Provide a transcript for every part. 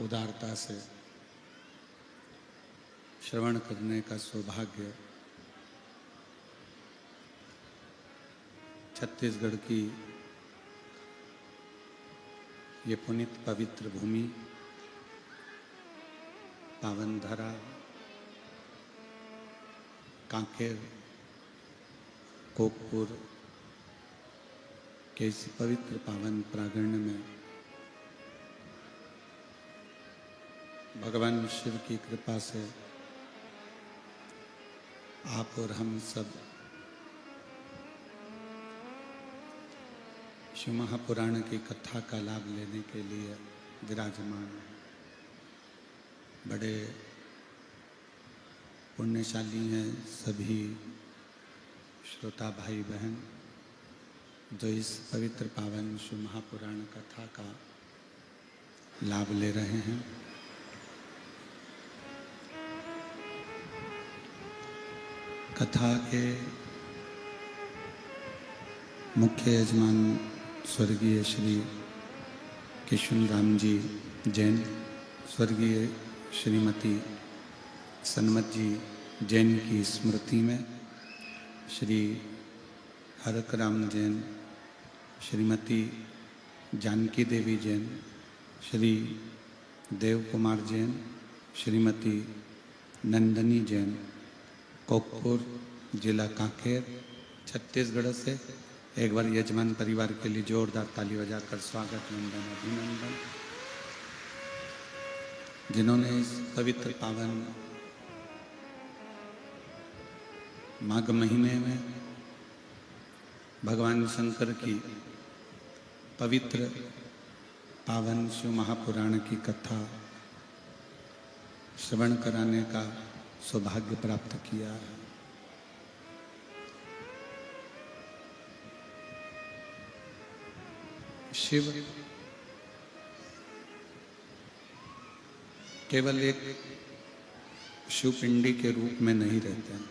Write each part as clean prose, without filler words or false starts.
उदारता से श्रवण करने का सौभाग्य छत्तीसगढ़ की ये पुनीत पवित्र भूमि, पावन धरा, कांकेर कोकपुर के इस पवित्र पावन प्रांगण में भगवान शिव की कृपा से आप और हम सब शिव महापुराण की कथा का लाभ लेने के लिए विराजमान हैं। बड़े पुण्यशाली हैं सभी श्रोता भाई बहन जो इस पवित्र पावन शिव महापुराण कथा का लाभ ले रहे हैं। कथा के मुख्य यजमान स्वर्गीय श्री किशन राम जी जैन, स्वर्गीय श्रीमती सन्मत जी जैन की स्मृति में श्री हरक राम जैन, श्रीमती जानकी देवी जैन, श्री देव कुमार जैन, श्रीमती नंदनी जैन, कोकपुर जिला कांकेर छत्तीसगढ़ से एक बार यजमान परिवार के लिए जोरदार ताली बजाकर स्वागत, नंदन, अभिनंदन। जिन्होंने इस पवित्र पावन माघ महीने में भगवान शंकर की पवित्र पावन शिव महापुराण की कथा श्रवण कराने का सौभाग्य प्राप्त किया है। शिव केवल एक शिवपिंडी के रूप में नहीं रहते हैं।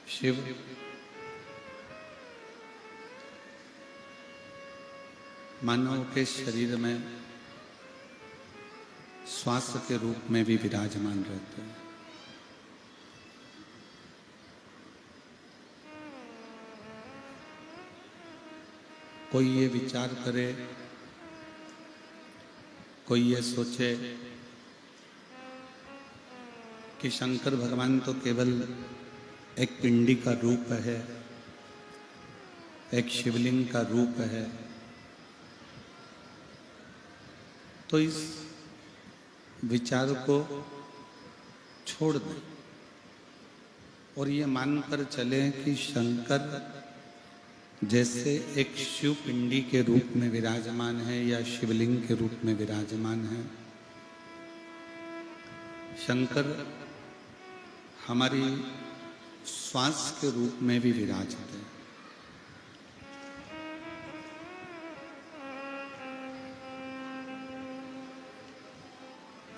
शिव मानव के शरीर में श्वास के रूप में भी विराजमान रहते हैं। कोई ये विचार करे, कोई ये सोचे कि शंकर भगवान तो केवल एक पिंडी का रूप है, एक शिवलिंग का रूप है, तो इस विचार को छोड़ दें और ये मानकर चलें कि शंकर जैसे एक शिव पिंडी के रूप में विराजमान है या शिवलिंग के रूप में विराजमान है, शंकर हमारी श्वास के रूप में भी विराजते हैं।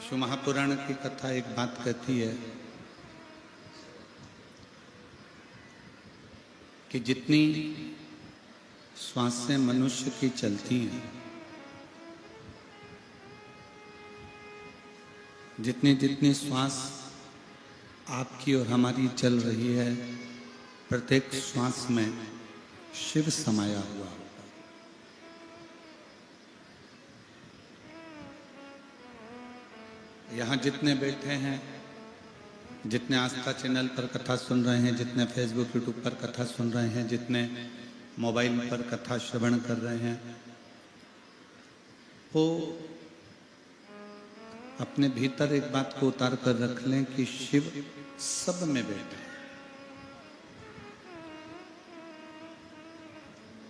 शिव महापुराण की कथा एक बात कहती है कि जितनी श्वासें मनुष्य की चलती हैं, जितनी जितनी श्वास आपकी और हमारी चल रही है, प्रत्येक श्वास में शिव समाया हुआ होगा। यहाँ जितने बैठे हैं, जितने आस्था चैनल पर कथा सुन रहे हैं, जितने फेसबुक यूट्यूब पर कथा सुन रहे हैं, जितने मोबाइल पर कथा श्रवण कर रहे हैं, वो अपने भीतर एक बात को उतार कर रख लें कि शिव सब में बैठा है।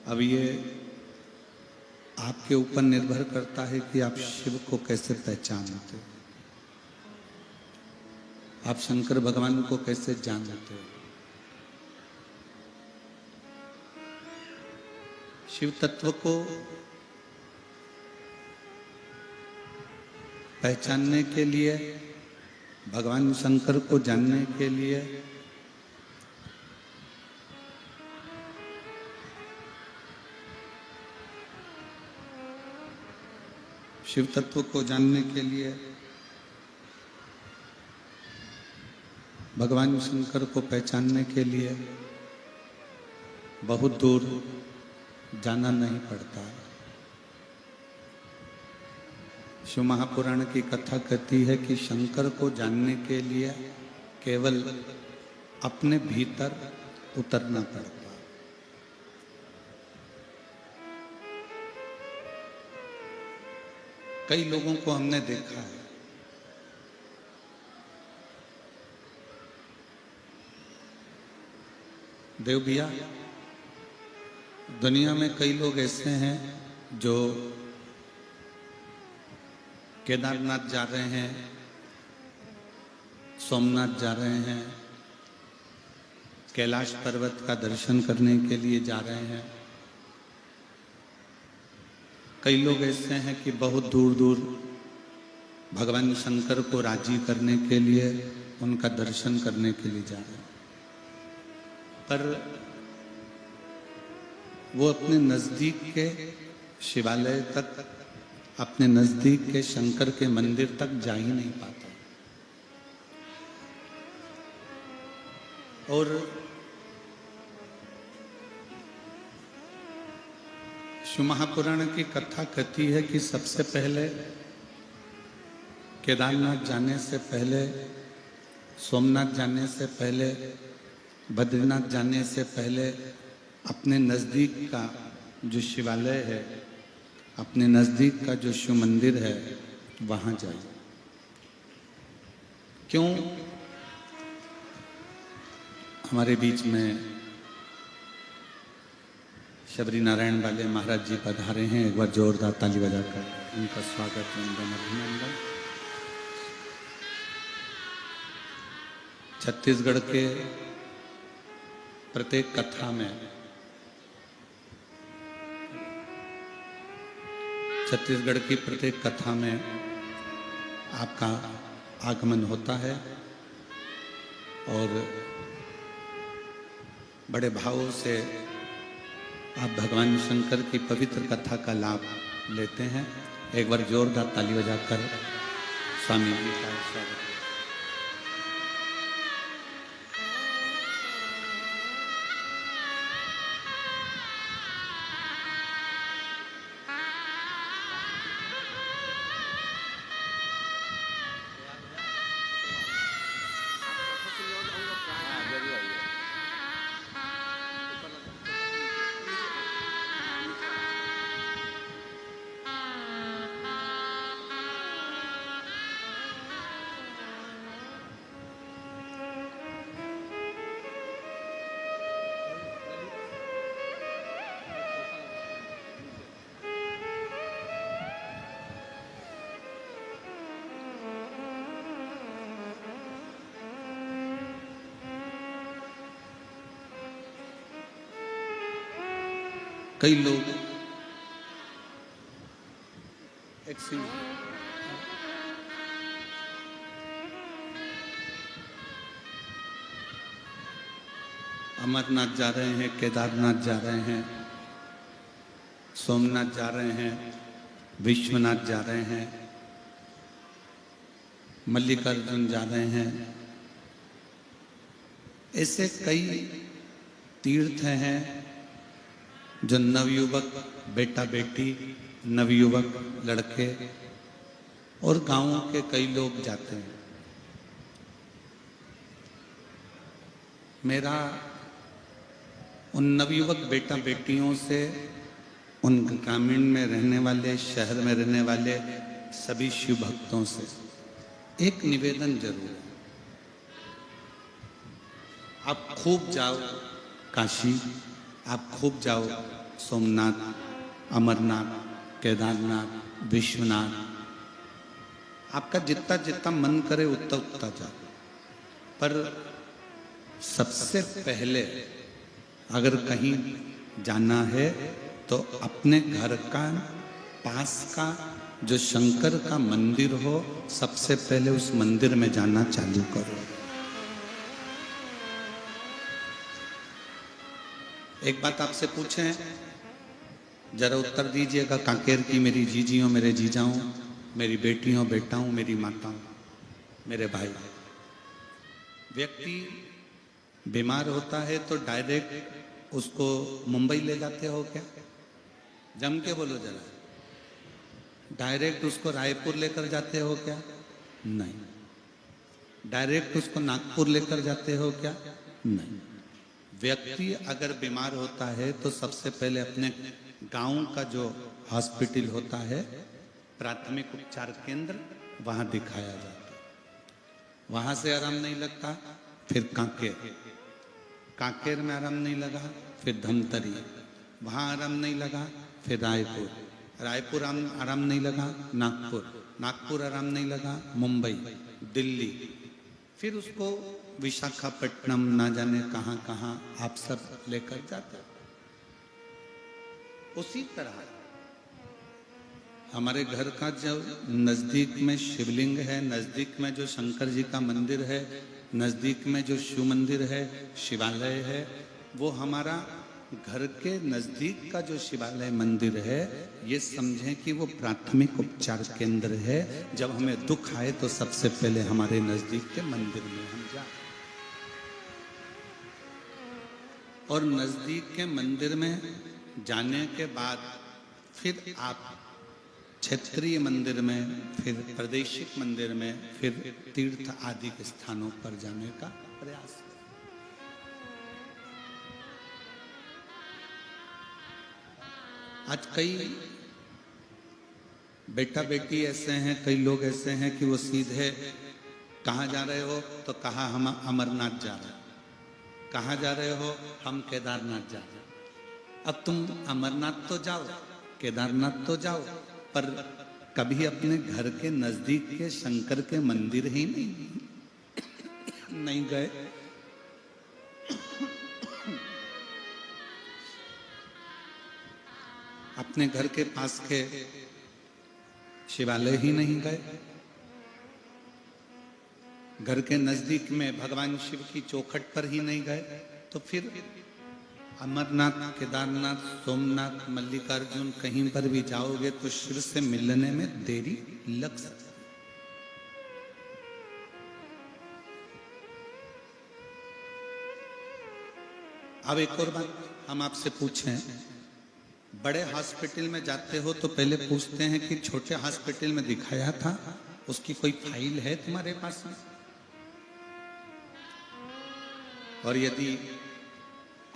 अब ये आपके ऊपर निर्भर करता है कि आप शिव को कैसे पहचानते हो, आप शंकर भगवान को कैसे जानते हो। शिव तत्व को पहचानने के लिए, भगवान शंकर को जानने के लिए शिव तत्व को जानने के लिए भगवान शंकर को पहचानने के लिए बहुत दूर जाना नहीं पड़ता। शिव महापुराण की कथा कहती है कि शंकर को जानने के लिए केवल अपने भीतर उतरना पड़ता। कई लोगों को हमने देखा है, देव भैया, दुनिया में कई लोग ऐसे हैं जो केदारनाथ जा रहे हैं, सोमनाथ जा रहे हैं, कैलाश पर्वत का दर्शन करने के लिए जा रहे हैं। कई लोग ऐसे हैं कि बहुत दूर दूर भगवान शंकर को राजी करने के लिए, उनका दर्शन करने के लिए जा रहे हैं, पर वो अपने नजदीक के शिवालय तक, अपने नजदीक के शंकर के मंदिर तक जा ही नहीं पाता। और शिव महापुराण की कथा कहती है कि सबसे पहले केदारनाथ जाने से पहले, सोमनाथ जाने से पहले, बद्रीनाथ जाने से पहले अपने नज़दीक का जो शिवालय है, अपने नज़दीक का जो शिव मंदिर है, वहाँ जाइए। क्यों? हमारे बीच में शबरी नारायण वाले महाराज जी पधारे हैं। एक बार जोरदार ताली बजाकर उनका स्वागत है, उनका अभिनंदन। छत्तीसगढ़ के प्रत्येक कथा में, छत्तीसगढ़ की प्रत्येक कथा में आपका आगमन होता है और बड़े भावों से आप भगवान शंकर की पवित्र कथा का लाभ लेते हैं। एक बार जोरदार ताली बजाकर स्वामी जी का स्वागत। कई लोग अमरनाथ जा रहे हैं, केदारनाथ जा रहे हैं, सोमनाथ जा रहे हैं, विश्वनाथ जा रहे हैं, मल्लिकार्जुन जा रहे हैं। ऐसे कई तीर्थ हैं जो नवयुवक बेटा बेटी, नवयुवक लड़के और गांवों के कई लोग जाते हैं। मेरा उन नवयुवक बेटा बेटियों से, उन ग्रामीण में रहने वाले, शहर में रहने वाले सभी शिव भक्तों से एक निवेदन जरूर है। आप खूब जाओ काशी, आप खूब जाओ सोमनाथ, अमरनाथ, केदारनाथ, विश्वनाथ, आपका जितना जितना मन करे उतना उतना जाओ। पर सबसे पहले अगर कहीं जाना है तो अपने घर का पास का जो शंकर का मंदिर हो, सबसे पहले उस मंदिर में जाना चालू करो। एक बात आपसे पूछें, जरा उत्तर दीजिएगा कांकेर की मेरी जीजियों, मेरे जीजाओं, मेरी बेटियों, बेटाओं, मेरी माताओं, मेरे भाई। व्यक्ति बीमार होता है तो डायरेक्ट उसको मुंबई ले जाते हो क्या? जम के बोलो जरा। डायरेक्ट उसको रायपुर लेकर जाते हो क्या? नहीं। डायरेक्ट उसको नागपुर लेकर जाते हो क्या? नहीं। व्यक्ति अगर बीमार होता है तो सबसे पहले अपने गांव का जो हॉस्पिटल होता है, प्राथमिक उपचार केंद्र, वहां दिखाया जाता है। वहां से आराम नहीं लगता, फिर कांकेर, कांकेर में आराम नहीं लगा, फिर धमतरी, वहां आराम नहीं लगा, फिर रायपुर, रायपुर आराम नहीं लगा, नागपुर, नागपुर आराम नहीं लगा, मुंबई, दिल्ली, फिर उसको विशाखापट्टनम, ना जाने कहां कहां आप सब लेकर जाते। उसी तरह हमारे घर का जो नजदीक में शिवलिंग है, नजदीक में जो शंकर जी का मंदिर है, नजदीक में जो शिव मंदिर है, शिवालय है, वो हमारा घर के नजदीक का जो शिवालय मंदिर है, ये समझें कि वो प्राथमिक उपचार केंद्र है। जब हमें दुख आए तो सबसे पहले हमारे नजदीक के मंदिर में हम जाए, और नजदीक के मंदिर में जाने के बाद फिर आप क्षेत्रीय मंदिर में, फिर प्रादेशिक मंदिर में, फिर तीर्थ आदि के स्थानों पर जाने का प्रयास है। आज कई बेटा बेटी ऐसे हैं, कई लोग ऐसे हैं कि वो सीधे कहाँ जा रहे हो तो कहा हम अमरनाथ जा रहे हैं, कहाँ जा रहे हो, हम केदारनाथ जा रहे हैं। अब तुम अमरनाथ तो जाओ, केदारनाथ तो जाओ, पर कभी अपने घर के नजदीक के शंकर के मंदिर ही नहीं गए। अपने घर के पास के शिवालय ही नहीं गए, घर के नजदीक में भगवान शिव की चौखट पर ही नहीं गए, तो फिर अमरनाथ, केदारनाथ, सोमनाथ, मल्लिकार्जुन कहीं पर भी जाओगे तो शिव से मिलने में देरी लग सकती। अब एक और बात हम आपसे पूछें, बड़े हॉस्पिटल में जाते हो तो पहले पूछते हैं कि छोटे हॉस्पिटल में दिखाया था, उसकी कोई फाइल है तुम्हारे पास में? और यदि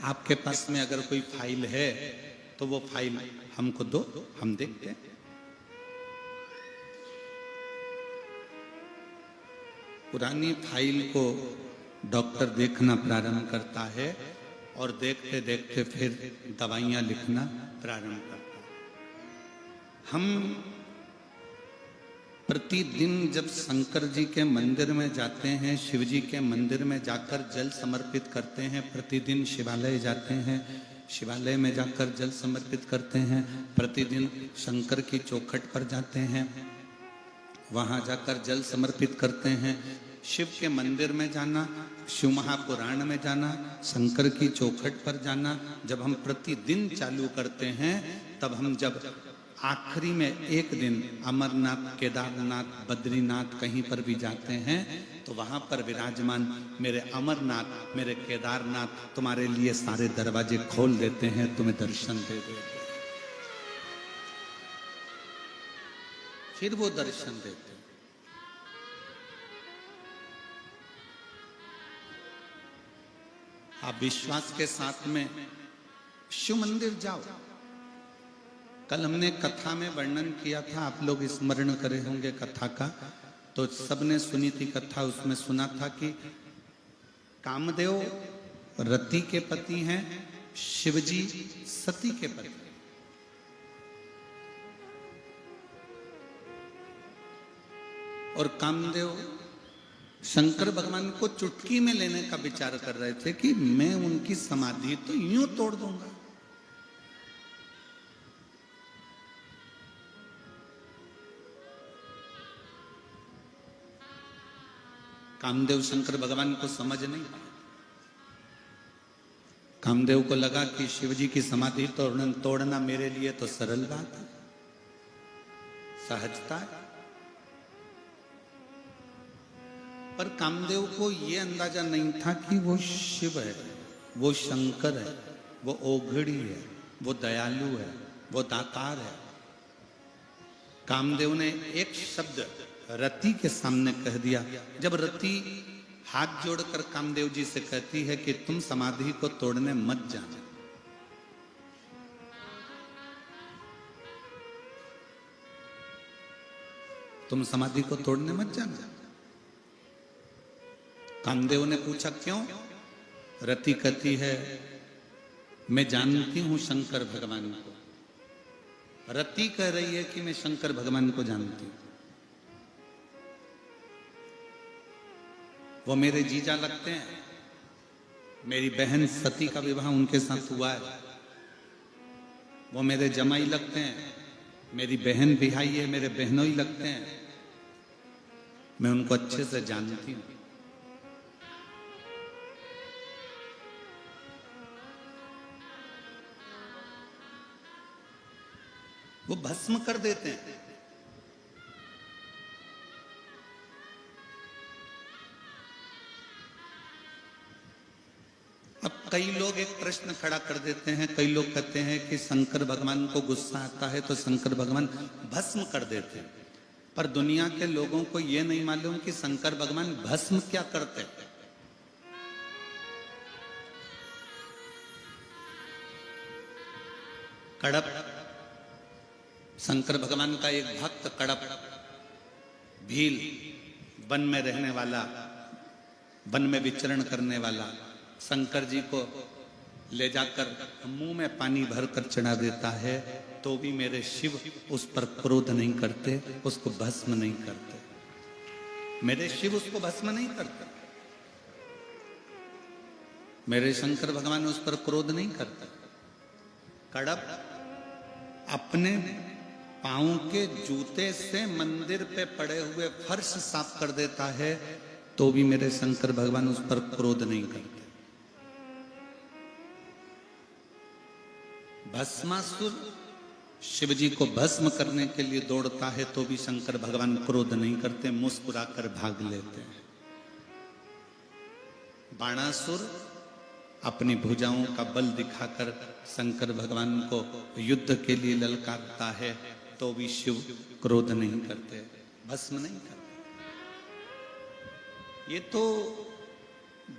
आपके पास में अगर कोई फाइल है तो वो फाइल हमको दो, हम देखते हैं। पुरानी फाइल को डॉक्टर देखना प्रारंभ करता है और देखते देखते फिर दवाइयां लिखना प्रारंभ करता है। हम प्रतिदिन जब शंकर जी के मंदिर में जाते हैं, शिव जी के मंदिर में जाकर जल समर्पित करते हैं, प्रतिदिन शिवालय जाते हैं, शिवालय में जाकर जल समर्पित करते हैं, प्रतिदिन शंकर की चौखट पर जाते हैं, वहां जाकर जल समर्पित करते हैं। शिव के मंदिर में जाना, शिव महापुराण में जाना, शंकर की चौखट पर जाना, जब हम प्रतिदिन चालू करते हैं, तब हम जब आखिरी में एक दिन अमरनाथ, केदारनाथ, बद्रीनाथ कहीं पर भी जाते हैं तो वहां पर विराजमान मेरे अमरनाथ, मेरे केदारनाथ तुम्हारे लिए सारे दरवाजे खोल देते हैं, तुम्हें दर्शन दे देते हैं। फिर वो दर्शन देते हैं। आप विश्वास के साथ में शिव मंदिर जाओ। कल हमने कथा में वर्णन किया था, आप लोग स्मरण करे होंगे कथा का, तो सबने सुनी थी कथा। उसमें सुना था कि कामदेव रति के पति हैं, शिवजी सती के पति। और कामदेव शंकर भगवान को चुटकी में लेने का विचार कर रहे थे कि मैं उनकी समाधि तो यूं तोड़ दूंगा। कामदेव शंकर भगवान को समझ नहीं पाए। कामदेव को लगा कि शिव जी की समाधि तोड़ना मेरे लिए तो सरल बात है, सहजता है। पर कामदेव को यह अंदाजा नहीं था कि वो शिव है, वो शंकर है, वो ओघड़ी है, वो दयालु है, वो दातार है। कामदेव ने एक शब्द रति के सामने कह दिया। जब रति हाथ जोड़कर कामदेव जी से कहती है कि तुम समाधि को तोड़ने मत जाना, तुम समाधि को तोड़ने मत जाना। कामदेव ने पूछा क्यों? रति कहती है मैं जानती हूं शंकर भगवान को। रति कह रही है कि मैं शंकर भगवान को जानती हूं, वो मेरे जीजा लगते हैं, मेरी बहन सती का विवाह उनके साथ हुआ है, वो मेरे जमाई लगते हैं, मेरी बहन बिहाई है, मेरे बहनोई लगते हैं, मैं उनको अच्छे से जानती हूं। वो भस्म कर देते हैं। अब कई लोग एक प्रश्न खड़ा कर देते हैं, कई लोग कहते हैं कि शंकर भगवान को गुस्सा आता है तो शंकर भगवान भस्म कर देते हैं। पर दुनिया के लोगों को यह नहीं मालूम कि शंकर भगवान भस्म क्या करते हैं। कड़प, शंकर भगवान का एक भक्त कड़प भील, वन में रहने वाला, वन में विचरण करने वाला, शंकर जी को ले जाकर मुंह में पानी भरकर चढ़ा देता है तो भी मेरे शिव उस पर क्रोध नहीं करते, उसको भस्म नहीं करते। मेरे शिव उसको भस्म नहीं करते, मेरे शंकर भगवान उस पर क्रोध नहीं करते। कड़प अपने पांव के जूते से मंदिर पे पड़े हुए फर्श साफ कर देता है तो भी मेरे शंकर भगवान उस पर क्रोध नहीं करते। भस्मासुर शिव जी को भस्म करने के लिए दौड़ता है तो भी शंकर भगवान क्रोध नहीं करते, मुस्कुराकर भाग लेते हैं। बाणासुर अपनी भुजाओं का बल दिखाकर शंकर भगवान को युद्ध के लिए ललकारता है तो भी शिव क्रोध नहीं करते, भस्म नहीं करते। ये तो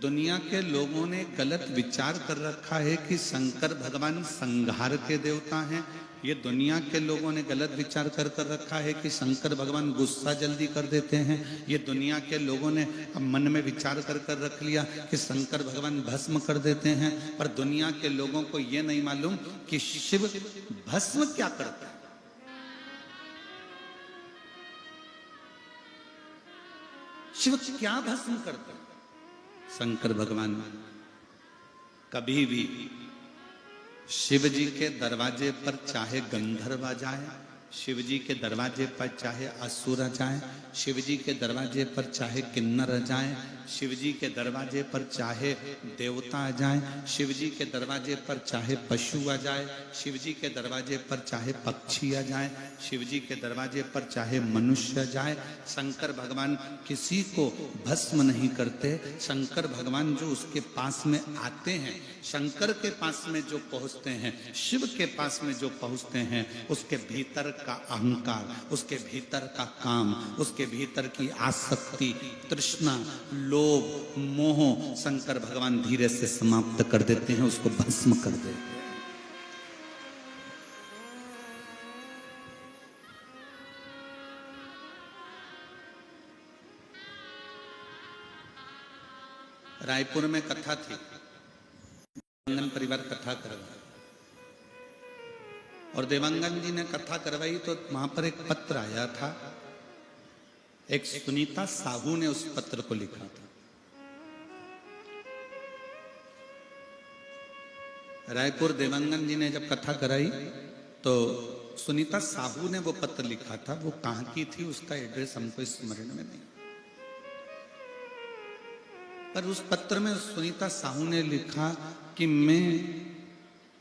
दुनिया के लोगों ने गलत विचार कर रखा है कि शंकर भगवान संहार के देवता हैं। ये दुनिया के लोगों ने गलत विचार कर रखा है कि शंकर भगवान गुस्सा जल्दी कर देते हैं। ये दुनिया के लोगों ने अब मन में विचार कर रख लिया कि शंकर भगवान भस्म कर देते हैं। पर दुनिया के लोगों को ये नहीं मालूम कि शिव भस्म क्या करता है। शिव क्या भस्म करता है? शंकर भगवान कभी भी शिव जी के दरवाजे पर चाहे गंधर्व आ जाए, शिव जी के दरवाजे पर चाहे असुर आ जाए, शिव जी के दरवाजे पर चाहे किन्नर आ जाए, शिव जी के दरवाजे पर चाहे देवता आ जाए, शिव जी के दरवाजे पर चाहे पशु आ जाए, शिव जी के दरवाजे पर चाहे पक्षी आ जाए, शिव जी के दरवाजे पर चाहे मनुष्य आ जाए, शंकर भगवान किसी को भस्म नहीं करते। शंकर भगवान जो उसके पास में आते हैं, शंकर के पास में जो पहुंचते हैं, शिव के पास में जो पहुंचते हैं, उसके भीतर का अहंकार, उसके भीतर का काम, उसके भीतर की आसक्ति, तृष्णा, लोभ, मोह शंकर भगवान धीरे से समाप्त कर देते हैं, उसको भस्म कर देते हैं। रायपुर में कथा थी, देवांगन परिवार कथा करवाई और देवांगन जी ने कथा करवाई तो वहां पर एक पत्र आया था। एक सुनीता साहू ने उस पत्र को लिखा था। रायपुर देवांगन जी ने जब कथा कराई तो सुनीता साहू ने वो पत्र लिखा था। वो कहां की थी उसका एड्रेस हमको स्मरण में नहीं। पर उस पत्र में सुनीता साहू ने लिखा कि मैं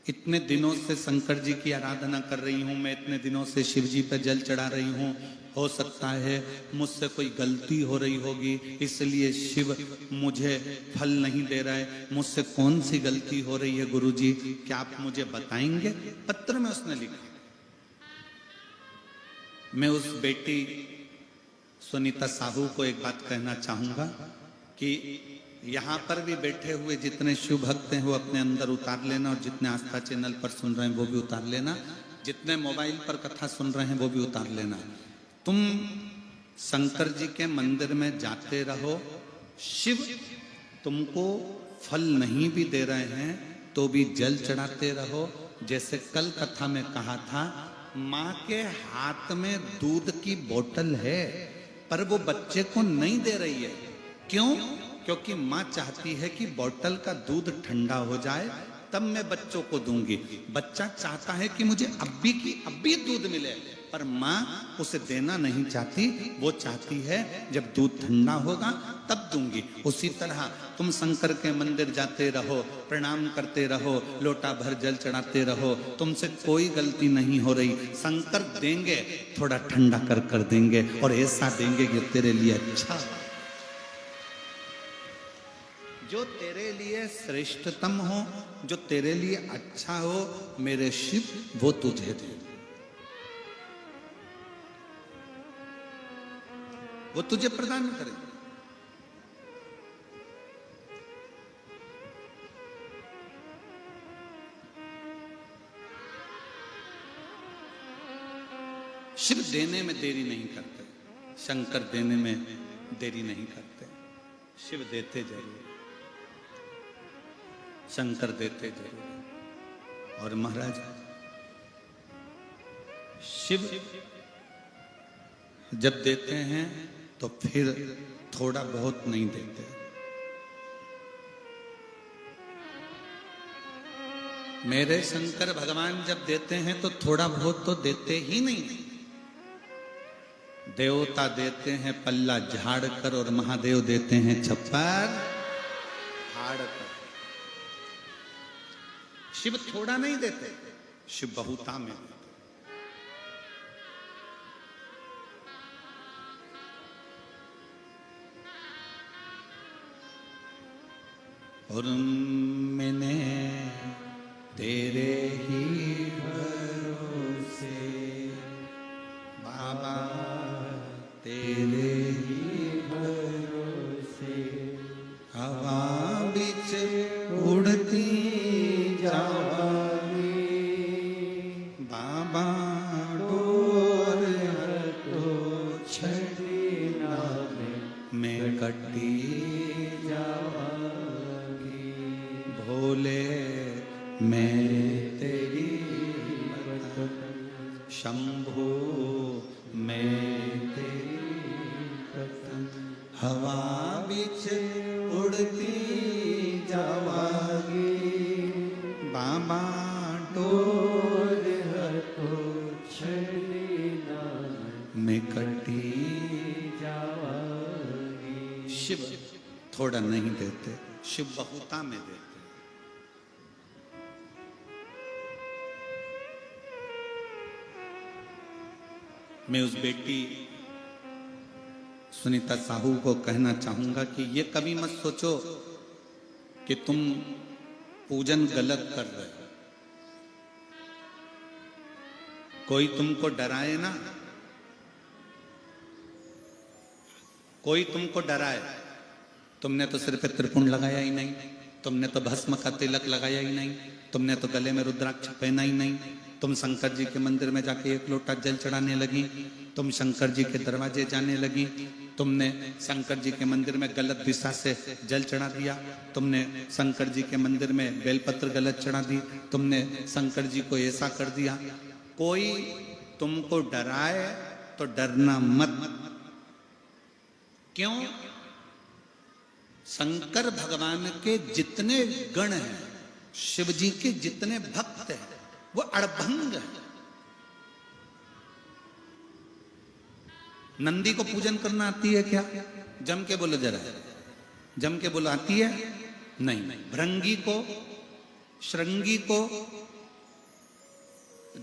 इतने दिनों से शंकर जी की आराधना कर रही हूँ, मैं इतने दिनों से शिव जी पर जल चढ़ा रही हूँ, हो सकता है मुझसे कोई गलती हो रही होगी, इसलिए शिव मुझे फल नहीं दे रहा है। मुझसे कौन सी गलती हो रही है गुरुजी, क्या आप मुझे बताएंगे? पत्र में उसने लिखा। मैं उस बेटी सुनीता साहू को एक बात कहना चाहूंगा कि यहाँ पर भी बैठे हुए जितने शिव भक्त हैं वो अपने अंदर उतार लेना, और जितने आस्था चैनल पर सुन रहे हैं वो भी उतार लेना, जितने मोबाइल पर कथा सुन रहे हैं वो भी उतार लेना। तुम शंकर जी के मंदिर में जाते रहो, शिव तुमको फल नहीं भी दे रहे हैं तो भी जल चढ़ाते रहो। जैसे कल कथा में कहा था, माँ के हाथ में दूध की बोतल है पर वो बच्चे को नहीं दे रही है। क्यों? क्योंकि माँ चाहती है कि बोतल का दूध ठंडा हो जाए तब मैं बच्चों को दूंगी। बच्चा चाहता है कि मुझे अभी दूध मिले, पर माँ उसे देना नहीं चाहती, वो चाहती है जब दूध ठंडा होगा तब दूंगी। उसी तरह तुम शंकर के मंदिर जाते रहो, प्रणाम करते रहो, लोटा भर जल चढ़ाते रहो, तुमसे कोई गलती नहीं हो रही। शंकर देंगे, थोड़ा ठंडा कर देंगे, और ऐसा देंगे कि तेरे लिए अच्छा, जो तेरे लिए श्रेष्ठतम हो, जो तेरे लिए अच्छा हो, मेरे शिव वो तुझे दे, वो तुझे प्रदान करे। शिव देने में देरी नहीं करते, शंकर देने में देरी नहीं करते। शिव देते जरूर, शंकर देते जरूर। और महाराज शिव जब देते हैं तो फिर थोड़ा बहुत नहीं देते। मेरे शंकर भगवान जब देते हैं तो थोड़ा बहुत तो देते ही नहीं। देवता देते हैं पल्ला झाड़ कर, और महादेव देते हैं छप्पर फाड़ कर। शिव थोड़ा नहीं देते, शिव बहुता में देते। और मैंने तेरे ही भरोसे बाबा, तेरे ही भरोसे हवा बिच उड़ती जावांगी, बाबा डोर तो छड़ना मैं कटी भोले, मैं तेरी शंभो, मैं तेरी हवा बिच उड़ती जावांगी, बाबा डोर हटो छड़ना मैं कटी जावांगी। शिव थोड़ा नहीं देते, शिव बहुता में देते। मैं उस बेटी सुनीता साहू को कहना चाहूंगा कि ये कभी मत सोचो कि तुम पूजन गलत कर रहे हो। कोई तुमको डराए ना, कोई तुमको डराए, तुमने तो सिर पे त्रिपुंड लगाया ही नहीं, तुमने तो भस्म का तिलक लगाया ही नहीं, तुमने तो गले में रुद्राक्ष पहना ही नहीं, तुम शंकर जी के मंदिर में जाके एक लोटा जल चढ़ाने लगी, तुम शंकर जी के दरवाजे जाने लगी, तुमने शंकर जी के मंदिर में गलत दिशा से जल चढ़ा दिया, तुमने शंकर जी के मंदिर में बेलपत्र गलत चढ़ा दी, तुमने शंकर जी को ऐसा कर दिया। कोई तुमको डराए तो डरना मत। क्यों? शंकर भगवान के जितने गण हैं, शिव जी के जितने भक्त हैं, वो अड़भंग है। नंदी को पूजन करना आती है क्या? जम के बोलो जरा। जम के बुलाती है? नहीं। भृंगी को, श्रृंगी को,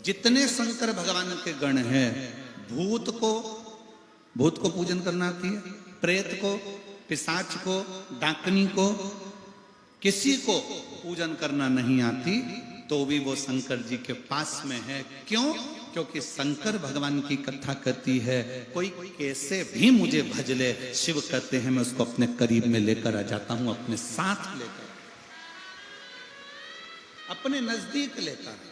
जितने शंकर भगवान के गण हैं, भूत को पूजन करना आती है, प्रेत को, पिशाच को, डाकनी को, किसी को पूजन करना नहीं आती, तो भी वो शंकर जी के पास में है। क्यों? क्योंकि शंकर भगवान की कथा कहती है, कोई कैसे भी मुझे भज ले, शिव कहते हैं मैं उसको अपने करीब में लेकर आ जाता हूं, अपने साथ लेकर, अपने नजदीक लेकर।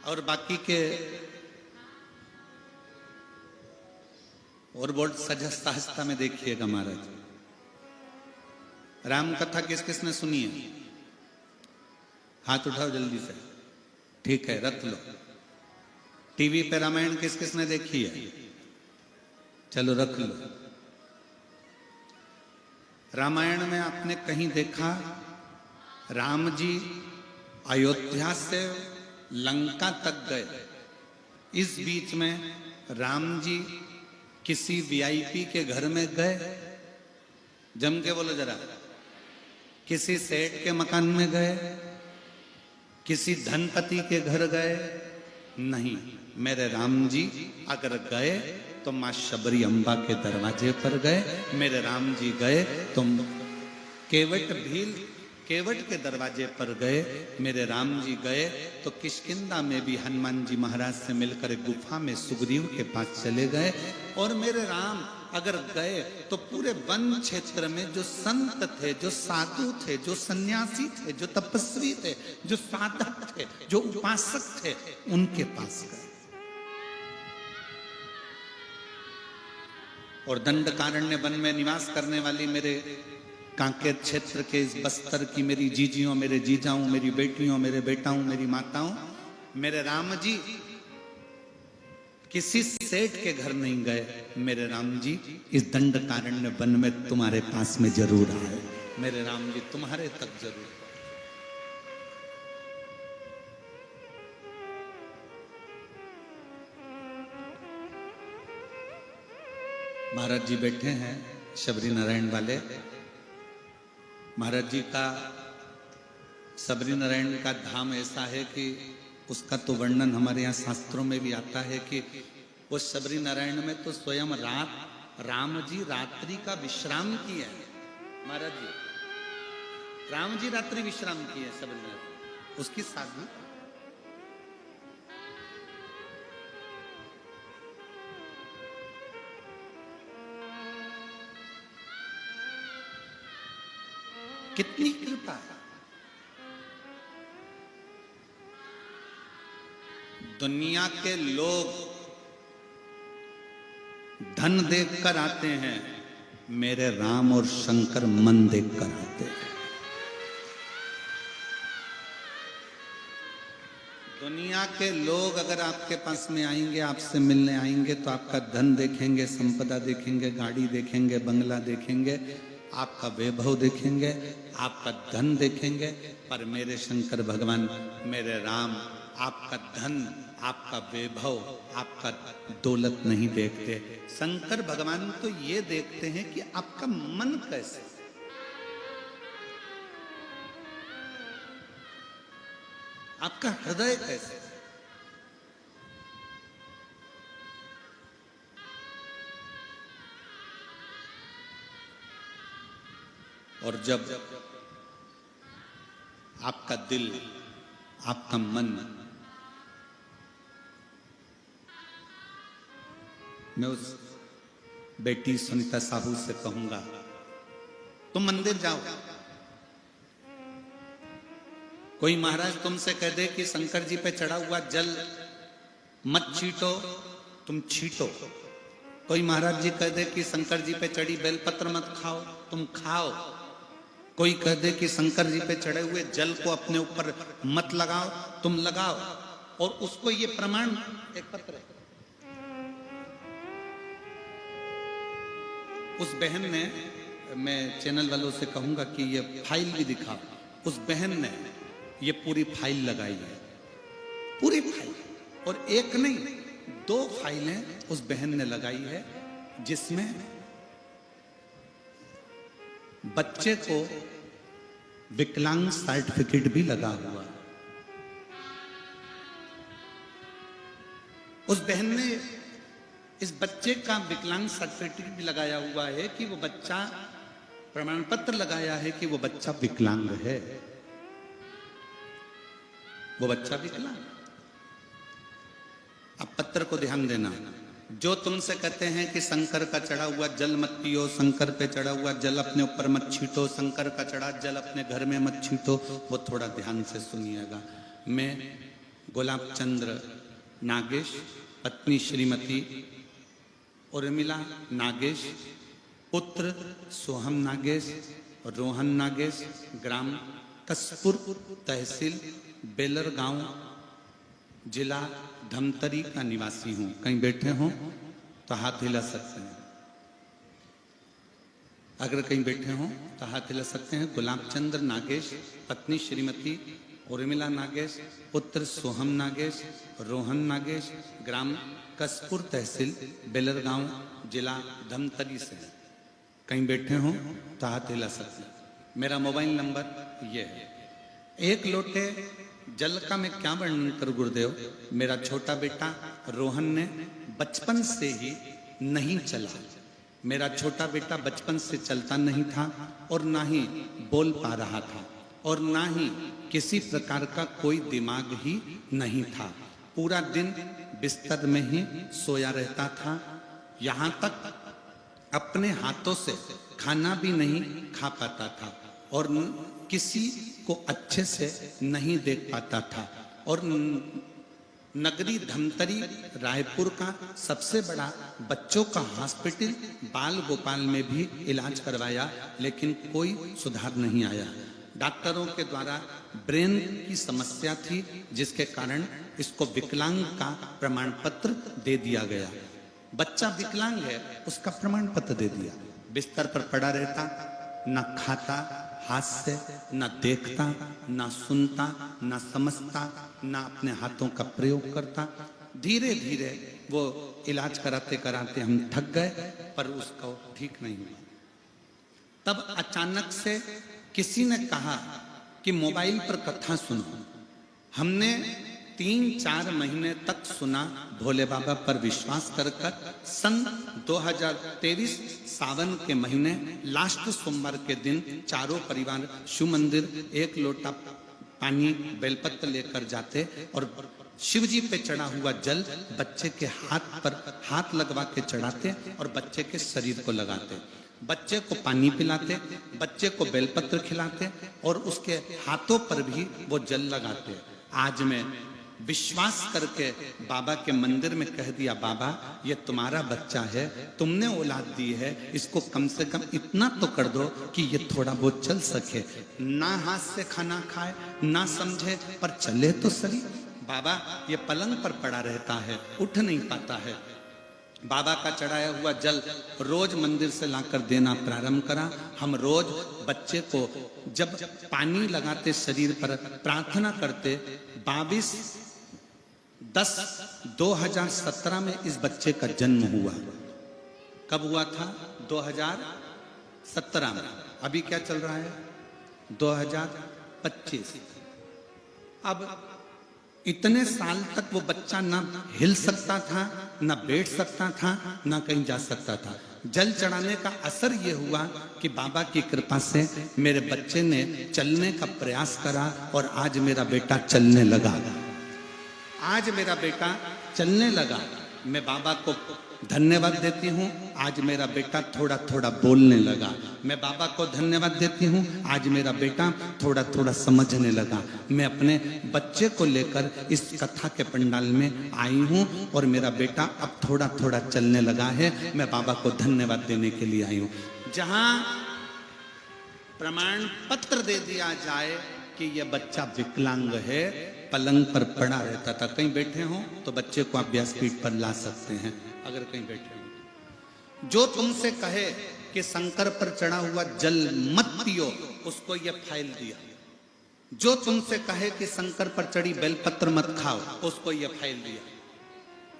और बाकी के और बहुत सहजता में देखिएगा महाराज, राम कथा किस किसने सुनी है? हाथ उठाओ जल्दी से। ठीक है, रख लो। टीवी पे रामायण किस किसने देखी है? चलो रख लो। रामायण में आपने कहीं देखा राम जी अयोध्या से लंका तक गए, इस बीच में राम जी किसी वीआईपी के घर में गए? जम के बोलो जरा। किसी सेठ के मकान में गए? किसी धनपति के घर गए? नहीं। मेरे राम जी अगर गए तो मां शबरी अम्बा के दरवाजे पर गए। मेरे राम जी गए तो केवट के दरवाजे पर गए। मेरे राम जी गए तो किष्किंधा में भी हनुमान जी महाराज से मिलकर एक गुफा में सुग्रीव के पास चले गए। और मेरे राम अगर गए तो पूरे वन क्षेत्र में जो संत थे, जो साधु थे, जो सन्यासी थे, जो तपस्वी थे, जो साधक थे, जो उपासक थे, उनके पास गए। और दंडकारण्य वन में निवास करने वाली मेरे कांकेर क्षेत्र के इस बस्तर की मेरी जीजियों, मेरे जीजाओं, मेरी बेटियों, मेरे बेटाओं, मेरी माताओं, मेरे राम जी किसी सेठ के घर नहीं गए। मेरे राम जी इस दंडकारण्य वन में तुम्हारे पास में जरूर आए। मेरे राम जी तुम्हारे तक जरूर। महाराज जी बैठे हैं शबरी नारायण वाले। महाराज जी का शबरी नारायण का धाम ऐसा है कि उसका तो वर्णन हमारे यहाँ शास्त्रों में भी आता है कि वो शबरी नारायण में तो स्वयं राम जी रात्रि का विश्राम किए हैं। महाराज जी राम जी रात्रि विश्राम किए शबरी नारायण, उसकी साधना। कितनी कृपा है। दुनिया के लोग धन देखकर आते हैं, मेरे राम और शंकर मन देखकर आते हैं। दुनिया के लोग अगर आपके पास में आएंगे, आपसे मिलने आएंगे, तो आपका धन देखेंगे, संपदा देखेंगे, गाड़ी देखेंगे, बंगला देखेंगे, आपका वैभव देखेंगे, आपका धन देखेंगे। पर मेरे शंकर भगवान, मेरे राम आपका धन, आपका वैभव, आपका दौलत नहीं देखते। शंकर भगवान तो ये देखते हैं कि आपका मन कैसे, आपका हृदय कैसे। और जब आपका दिल, आपका मन, मैं उस बेटी सुनीता साहू से कहूंगा, तुम मंदिर जाओ। कोई महाराज तुमसे कह दे कि शंकर जी पे चढ़ा हुआ जल मत छीटो, तुम छीटो। कोई महाराज जी कह दे कि शंकर जी पे चढ़ी बेलपत्र मत खाओ, तुम खाओ। कोई कह दे कि शंकर जी पे चढ़े हुए जल को अपने ऊपर मत लगाओ, तुम लगाओ। और उसको ये प्रमाण, एक पत्र है, उस बहन ने मैं चैनल वालों से कहूंगा कि ये फाइल भी दिखाओ। उस बहन ने ये पूरी फाइल लगाई है, पूरी फाइल, और एक नहीं 2 फाइलें उस बहन ने लगाई है, जिसमें बच्चे को विकलांग सर्टिफिकेट भी लगा हुआ है। उस बहन ने इस बच्चे का विकलांग सर्टिफिकेट भी लगाया हुआ है कि वो बच्चा, प्रमाण पत्र लगाया है कि वो बच्चा विकलांग है, वो बच्चा विकलांग। अब पत्र को ध्यान देना, जो तुमसे कहते हैं कि शंकर का चढ़ा हुआ जल मत पियो, शंकर पे चढ़ा हुआ जल अपने ऊपर मत छीटो, शंकर का चढ़ा जल अपने घर में मत छीटो, वो थोड़ा ध्यान से सुनिएगा। मैं गुलाब चंद्र नागेश, पत्नी श्रीमती उर्मिला नागेश, पुत्र सोहम नागेश, रोहन नागेश, ग्राम कसपुर, तहसील बेलर गांव, जिला धमतरी का निवासी हूं। कहीं बैठे हों तो हाथ हिला सकते हैं, अगर कहीं बैठे हों तो हाथ हिला सकते हैं। गुलाब चंद्र नागेश, पत्नी श्रीमती उर्मिला नागेश, पुत्र सोहम नागेश, रोहन नागेश, ग्राम कसपुर, तहसील बेलर गांव, जिला धमतरी से। कहीं बैठे हों तो हाथ हिला सकते हैं। मेरा मोबाइल नंबर ये है। एक लोटे जल का मैं क्या वर्णन कर गुरुदेव, मेरा छोटा बेटा रोहन ने बचपन से ही नहीं चला। मेरा छोटा बेटा बचपन से चलता नहीं था और ना ही बोल पा रहा था और ना ही किसी प्रकार का कोई दिमाग ही नहीं था। पूरा दिन बिस्तर में ही सोया रहता था, यहाँ तक अपने हाथों से खाना भी नहीं खा पाता था और किसी को अच्छे से नहीं देख पाता था। और नगरी धमतरी रायपुर का सबसे बड़ा बच्चों का हॉस्पिटल बाल गोपाल में भी इलाज करवाया, लेकिन कोई सुधार नहीं आया। डॉक्टरों के द्वारा ब्रेन की समस्या थी, जिसके कारण इसको विकलांग का प्रमाण पत्र दे दिया गया। बच्चा विकलांग है, उसका प्रमाण पत्र दे दिया। बिस्तर पर पड़ा रहता, न खाता हाथ से, न देखता, न सुनता, न समझता, न अपने हाथों का प्रयोग करता। धीरे धीरे वो इलाज कराते कराते हम थक गए, पर उसको ठीक नहीं हुआ। तब अचानक से किसी ने कहा कि मोबाइल पर कथा सुनो। हमने 3-4 महीने तक सुना, भोले बाबा पर विश्वास कर सन 2023 सावन के महीने लास्ट सोमवार के दिन चारों परिवार शिव मंदिर 1 लोटा पानी बेलपत्र लेकर जाते और शिव जी पे चढ़ा हुआ जल बच्चे के हाथ पर हाथ लगवा के चढ़ाते और बच्चे के शरीर को लगाते, बच्चे को पानी पिलाते, बच्चे को बेलपत्र खिलाते और उसके हाथों पर भी वो जल लगाते। आज मैं विश्वास करके बाबा के मंदिर में कह दिया, बाबा ये तुम्हारा बच्चा है, तुमने औलाद दी है, इसको कम से कम इतना तो कर दो कि ये थोड़ा बहुत चल सके। ना हाथ से खाना खाए, ना समझे, पर चले तो सही। बाबा ये पलंग पर पड़ा रहता है, उठ नहीं पाता है। बाबा का चढ़ाया हुआ जल रोज मंदिर से लाकर देना प्रारंभ करा। हम रोज बच्चे को जब पानी लगाते शरीर पर, प्रार्थना करते। 22/10/2017 में इस बच्चे का जन्म हुआ। कब हुआ था? 2017 में। अभी क्या चल रहा है? 2025। अब इतने साल तक वो बच्चा ना हिल सकता था, ना बैठ सकता था, ना कहीं जा सकता था। जल चढ़ाने का असर ये हुआ कि बाबा की कृपा से मेरे बच्चे ने चलने का प्रयास करा और आज मेरा बेटा चलने लगा। आज मेरा बेटा चलने लगा। मैं बाबा को धन्यवाद देती हूँ, आज मेरा बेटा थोड़ा थोड़ा बोलने लगा। मैं बाबा को धन्यवाद देती हूँ, आज मेरा बेटा थोड़ा थोड़ा समझने लगा। मैं अपने बच्चे को लेकर इस कथा के पंडाल में आई हूँ और मेरा बेटा अब थोड़ा थोड़ा चलने लगा है। मैं बाबा को धन्यवाद देने के लिए आई हूँ। जहाँ प्रमाण पत्र दे दिया जाए कि यह बच्चा विकलांग है, पलंग पर पड़ा रहता था। कहीं बैठे हो तो बच्चे को आप व्यासपीठ पर ला सकते हैं, अगर कहीं बैठे हो। जो तुमसे कहे कि शंकर पर चढ़ा हुआ जल मत पियो, उसको यह फाइल दिया। जो तुमसे कहे कि शंकर पर चढ़ी बेलपत्र मत खाओ, उसको यह फाइल दिया।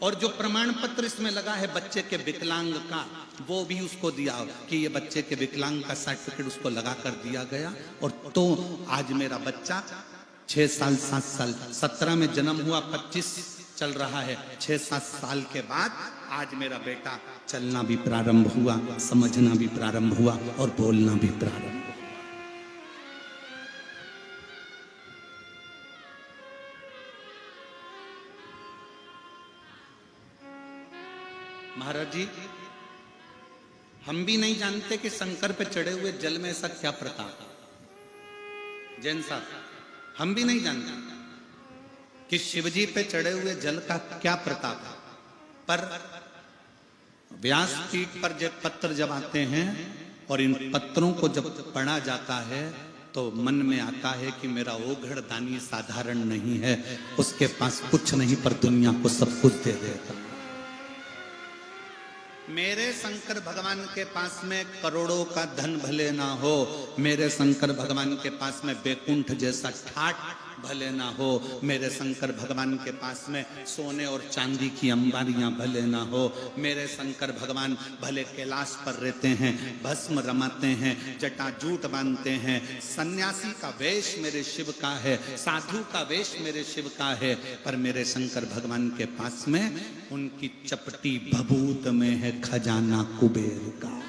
और जो प्रमाण पत्र इसमें लगा है बच्चे के विकलांग का, वो भी उसको दिया कि ये बच्चे के विकलांग का सर्टिफिकेट उसको लगा कर दिया गया। और तो आज मेरा बच्चा 6 साल 7 साल 17 में जन्म हुआ, 25 चल रहा है, 6-7 साल के बाद आज मेरा बेटा चलना भी प्रारंभ हुआ, समझना भी प्रारंभ हुआ और बोलना भी प्रारंभ हुआ। महाराज जी, हम भी नहीं जानते कि शंकर पे चढ़े हुए जल में ऐसा क्या प्रताप है। जैन साहब, हम भी नहीं जानते कि शिवजी पे चढ़े हुए जल का क्या प्रताप है। पर व्यासपीठ पर जब पत्र जब आते हैं और इन पत्रों को जब पढ़ा जाता है तो मन में आता है कि मेरा ओघड़ दानी साधारण नहीं है, उसके पास कुछ नहीं पर दुनिया को सब कुछ दे देता। मेरे शंकर भगवान के पास में करोड़ों का धन भले ना हो, मेरे शंकर भगवान के पास में बैकुंठ जैसा ठाट भले ना हो, मेरे शंकर भगवान के पास में सोने और चांदी की अंबारियां भले ना हो, मेरे शंकर भगवान भले कैलाश पर रहते हैं, भस्म रमाते हैं, जटाजूट बांधते हैं, सन्यासी का वेश मेरे शिव का है, साधु का वेश मेरे शिव का है, पर मेरे शंकर भगवान के पास में उनकी चपटी भभूत में है खजाना कुबेर का।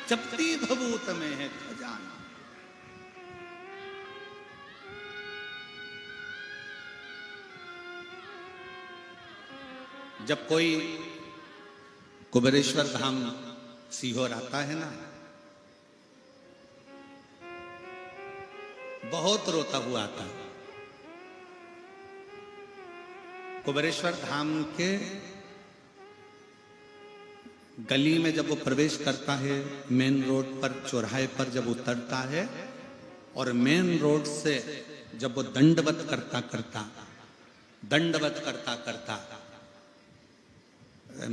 चपटी भभूत में है खजाना। जब कोई कुबेरेश्वर धाम सीहोर आता है ना, बहुत रोता हुआ आता है। कुबेरेश्वर धाम के गली में जब वो प्रवेश करता है, मेन रोड पर चौराहे पर जब उतरता है और मेन रोड से जब वो दंडवत करता करता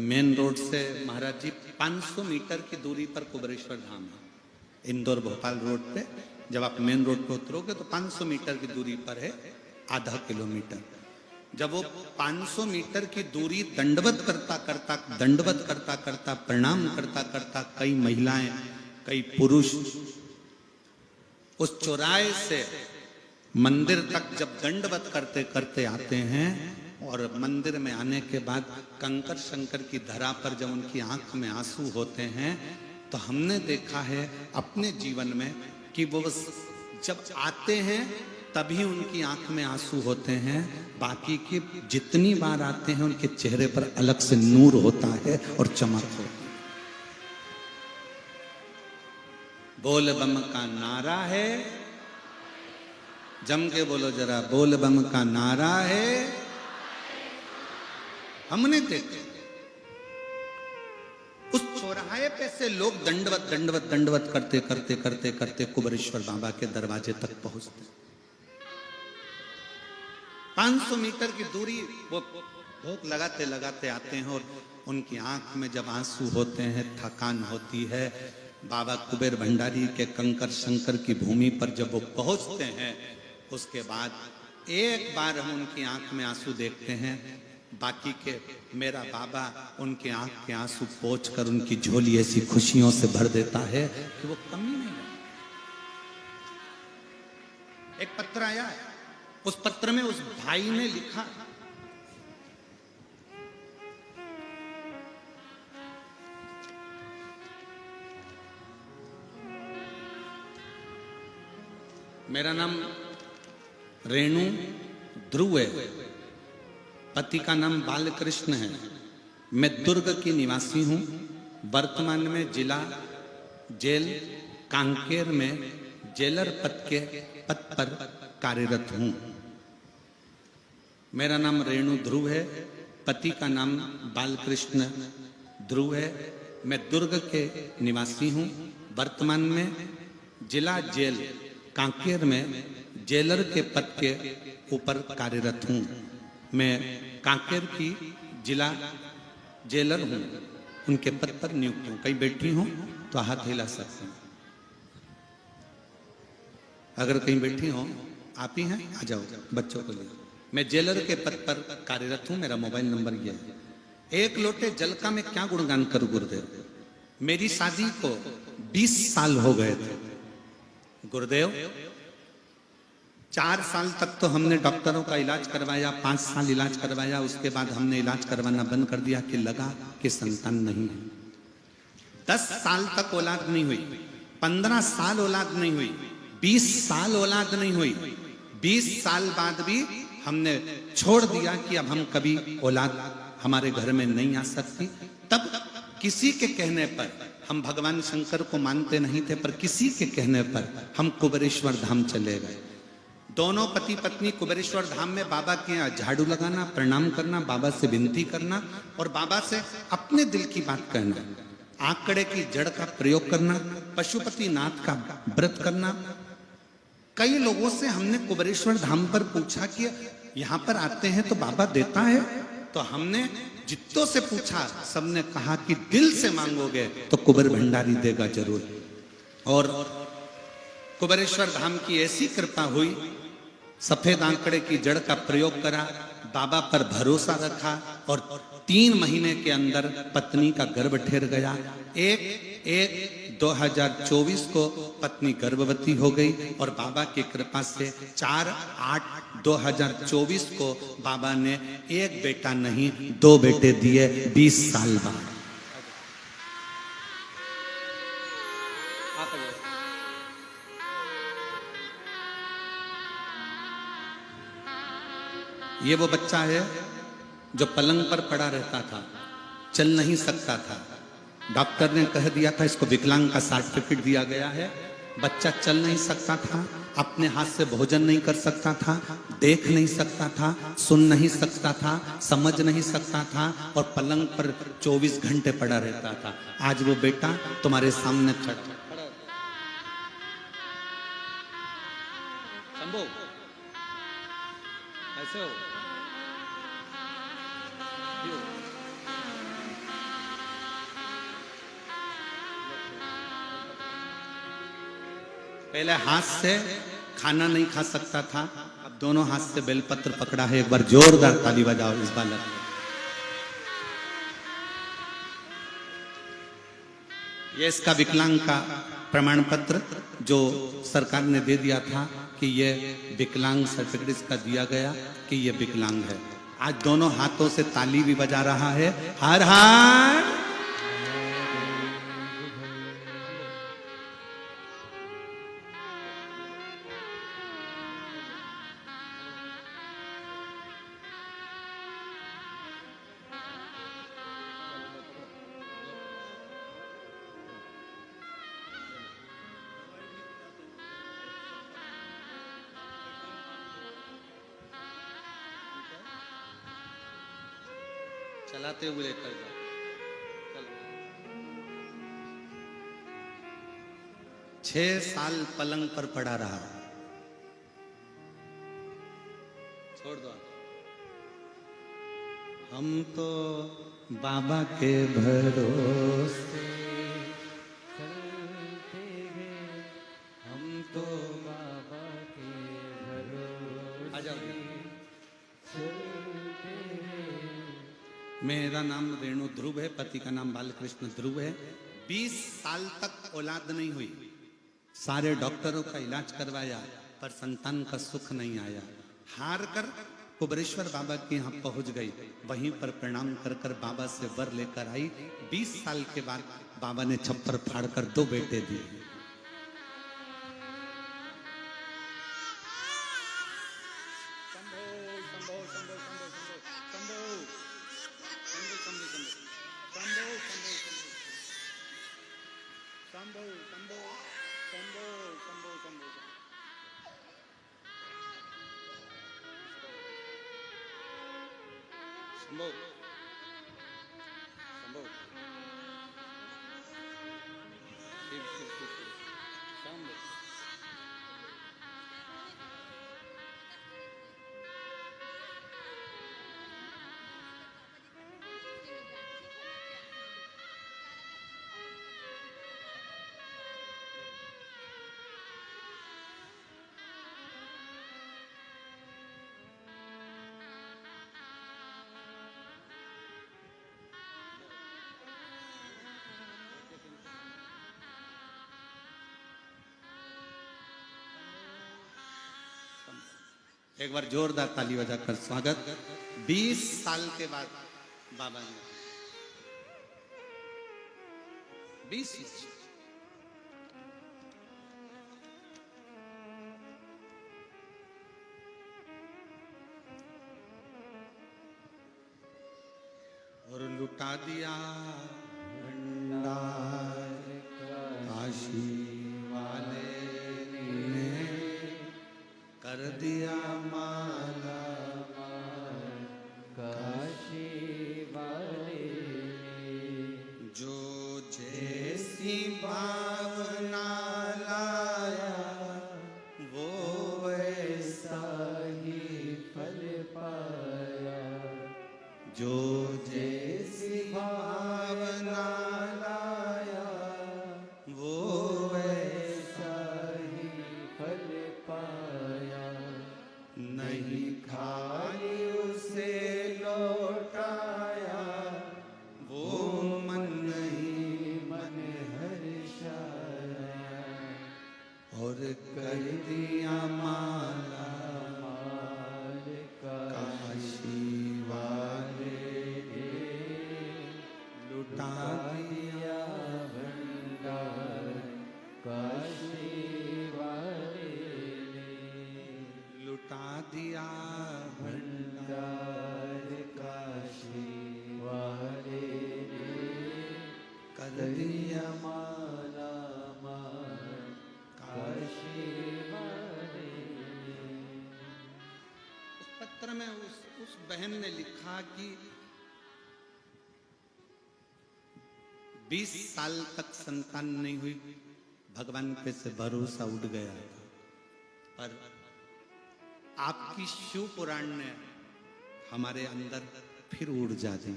मेन रोड से महाराज जी 500 मीटर की दूरी पर कुबेरेश्वर धाम है। इंदौर भोपाल रोड पे जब आप मेन रोड पे उतरोगे तो 500 मीटर की दूरी पर है, आधा किलोमीटर। जब वो 500 मीटर की दूरी दंडवत करता प्रणाम करता कई महिलाएं कई पुरुष उस चौराहे से मंदिर तक जब दंडवत करते करते आते हैं और मंदिर में आने के बाद कंकर शंकर की धरा पर जब उनकी आंख में आंसू होते हैं, तो हमने देखा है अपने जीवन में कि वो जब आते हैं तभी उनकी आंख में आंसू होते हैं, बाकी की जितनी बार आते हैं उनके चेहरे पर अलग से नूर होता है और चमक होती है। बोल बम का नारा है, जम के बोलो जरा, बोल बम का नारा है। हमने देखा उस चौराहे पे से लोग दंडवत करते कुबेरेश्वर बाबा के दरवाजे तक पहुंचते। 500 मीटर की दूरी वो भोग लगाते आते हैं और उनकी आंख में जब आंसू होते हैं, थकान होती है, बाबा कुबेर भंडारी के कंकर शंकर की भूमि पर जब वो पहुंचते हैं, उसके बाद एक बार हम उनकी आंख में आंसू देखते हैं, बाकी के मेरा बाबा उनके आंख के आंसू पोंछ कर उनकी झोली ऐसी खुशियों से भर देता है कि वो कमी नहीं है। एक पत्र आया है, उस पत्र में उस भाई ने लिखा, मेरा नाम रेणु ध्रुव है, पति का नाम बालकृष्ण है, मैं दुर्ग की निवासी हूं, वर्तमान में जिला जेल कांकेर में जेलर पद पर कार्यरत हूं। मेरा नाम रेणु ध्रुव है, पति का नाम बालकृष्ण ध्रुव है, मैं दुर्ग के निवासी हूं, वर्तमान में जिला जेल कांकेर में जेलर के पद के ऊपर कार्यरत हूं। मैं कांकेर की जिला जेलर हूं, उनके पद पर नियुक्त हूं। कहीं बैठी हूं तो हाथ हिला सकते हैं। अगर कहीं बैठी हो, आप ही हैं, आ जाओ बच्चों को लिए। मैं जेलर के पद पर कार्यरत हूं, मेरा मोबाइल नंबर ये है। एक लोटे जल का मैं क्या गुणगान करूं गुरुदेव। मेरी शादी को 20 साल हो गए थे गुरुदेव। 4 साल तक तो हमने डॉक्टरों का इलाज करवाया, 5 साल इलाज करवाया, उसके बाद हमने इलाज करवाना बंद कर दिया कि लगा कि संतान नहीं है। 10 साल तक औलाद नहीं हुई, 15 साल औलाद नहीं हुई, 20 साल औलाद नहीं हुई। 20 साल बाद भी हमने छोड़ दिया कि अब हम कभी औलाद हमारे घर में नहीं आ सकती। तब किसी के कहने पर, हम भगवान शंकर को मानते नहीं थे, पर किसी के कहने पर हम कुबेरेश्वर धाम चले गए। दोनों पति पत्नी कुबेरेश्वर धाम में बाबा के यहाँ झाड़ू लगाना, प्रणाम करना, बाबा से विनती करना और बाबा से अपने दिल की बात कहना, आंकड़े की जड़ का प्रयोग करना, पशुपति नाथ का व्रत करना। कई लोगों से हमने कुबेरेश्वर धाम पर पूछा कि यहाँ पर आते हैं तो बाबा देता है, तो हमने जितनों से पूछा सबने कहा कि दिल से मांगोगे तो कुबेर भंडारी देगा जरूर। और कुबेरेश्वर धाम की ऐसी कृपा हुई, सफेद आंकड़े की जड़ का प्रयोग करा, बाबा पर भरोसा रखा और 3 महीने के अंदर पत्नी का गर्भ ठहर गया। 1/1/2024 को पत्नी गर्भवती हो गई और बाबा की कृपा से 4/8/2024 को बाबा ने 1 बेटा नहीं 2 बेटे दिए 20 साल बाद। ये वो बच्चा है जो पलंग पर पड़ा रहता था, चल नहीं सकता था। डॉक्टर ने कह दिया था इसको विकलांग का सर्टिफिकेट दिया गया है। बच्चा चल नहीं सकता था, अपने हाथ से भोजन नहीं कर सकता था, देख नहीं सकता था, सुन नहीं सकता था, समझ नहीं सकता था और पलंग पर 24 घंटे पड़ा रहता था। आज वो बेटा तुम्हारे सामने खड़ा। शंभू ऐसे हो, पहले हाथ से खाना नहीं खा सकता था, अब दोनों हाथ से बेलपत्र पकड़ा है। एक बार जोरदार ताली बजाओ इस बालक। ये इसका विकलांग का प्रमाण पत्र जो सरकार ने दे दिया था कि ये विकलांग सर्टिफिकेट इसका दिया गया कि ये विकलांग है। आज दोनों हाथों से ताली भी बजा रहा है। हर हर चलाते हुए लेकर जाओ। 6 साल पलंग पर पड़ा रहा, छोड़ दो। हम तो बाबा के भरोसे चलते हैं, हम तो बाबा के भरोसे। आ जाओ। मेरा नाम रेणु ध्रुव है, पति का नाम बालकृष्ण ध्रुव है। 20 साल तक औलाद नहीं हुई, सारे डॉक्टरों का इलाज करवाया पर संतान का सुख नहीं आया। हार कर कुबेरेश्वर बाबा के यहाँ पहुंच गई, वहीं पर प्रणाम कर कर बाबा से वर लेकर आई। 20 साल के बाद बाबा ने छप्पर फाड़कर 2 बेटे दिए। एक बार जोरदार ताली बजाकर स्वागत। 20 साल के बाद बाबा ने 20 और लुटा दिया भंडार काशी वाले ने, कर दिया माला माल काशी वाले ने, जो जैसी भावना लाया वो वैसा ही फल पाया, जो जैसी भावना लाया वो वैसा ही फल पाया, नहीं खाली उसे लौटाया वो मन नहीं मन हर्षाया, और कर दिया माला माल काशी वाले ने, लुटा दिया भंडार काशी वाले ने, लुटा दिया भंडार काशी वाले ने, कर दिया माला माल काशी वाले ने। उस पत्र में उस बहन ने लिखा कि 20 साल तक संतान नहीं हुई, भगवान पे से भरोसा उठ गया था, पर आपकी शिव पुराण ने हमारे अंदर फिर ऊर्जा दी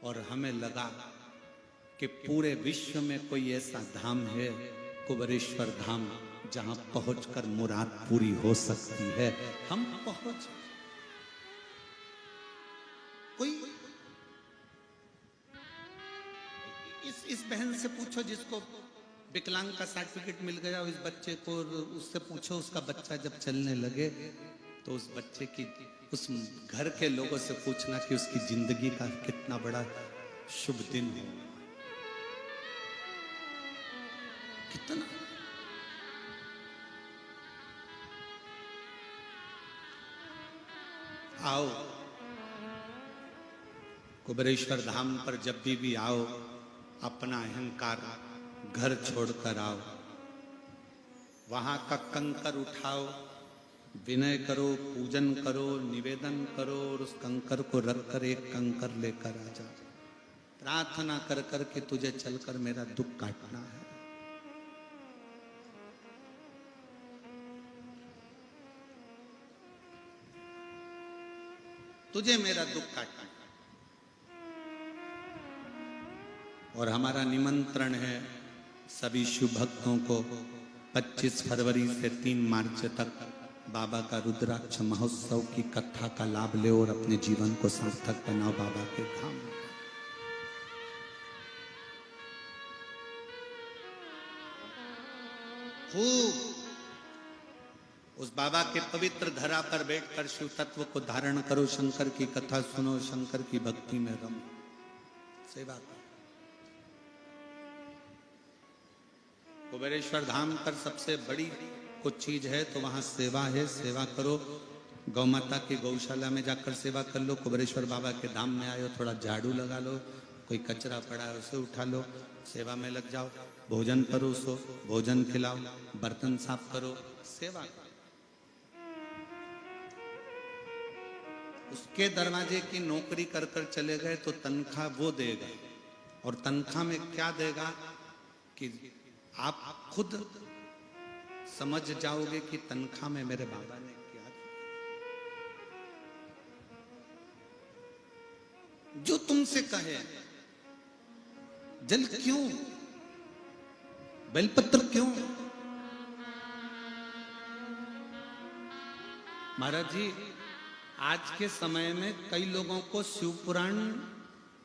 और हमें लगा कि पूरे विश्व में कोई ऐसा धाम है, कुबेरेश्वर धाम, जहां पहुंचकर मुराद पूरी हो सकती है। हम पहुंच कोई इस बहन से पूछो जिसको विकलांग का सर्टिफिकेट मिल गया, इस बच्चे को उससे पूछो, उसका बच्चा जब चलने लगे तो उस बच्चे की, उस घर के लोगों से पूछना कि उसकी जिंदगी का कितना बड़ा शुभ दिन है। कितना आओ कुबेरेश्वर धाम पर जब भी आओ, अपना अहंकार घर छोड़कर आओ, वहां का कंकर उठाओ, विनय करो, पूजन करो, निवेदन करो, और उस कंकर को रखकर एक कंकर लेकर आ जाओ, प्रार्थना कर कर के तुझे चलकर मेरा दुख काटना है। तुझे मेरा दुख काटना है। और हमारा निमंत्रण है सभी शिव भक्तों को 25 फरवरी से 3 मार्च तक बाबा का रुद्राक्ष महोत्सव की कथा का लाभ ले और अपने जीवन को सार्थक बनाओ बाबा के धाम। खूब उस बाबा के पवित्र धरा पर बैठकर शिव तत्व को धारण करो, शंकर की कथा सुनो, शंकर की भक्ति में रमो, सेवा करो। कुबेरेश्वर धाम पर सबसे बड़ी कुछ चीज है तो वहां सेवा है, सेवा करो। गौ माता की गौशाला में जाकर सेवा कर लो, कुबेरेश्वर बाबा के धाम में आयो, थोड़ा झाड़ू लगा लो, कोई कचरा पड़ा है उसे उठा लो, सेवा में लग जाओ, भोजन परोसो, भोजन खिलाओ, बर्तन साफ करो, सेवा करो। उसके दरवाजे की नौकरी कर कर चले गए तो तनख्वाह वो देगा, और तनख्वाह में क्या देगा कि आप खुद समझ जाओगे कि तनख्वाह में मेरे बाबा ने क्या दिया। जो तुमसे कहे जल क्यों, बेलपत्र क्यों, महाराज जी आज के समय में कई लोगों को शिव पुराण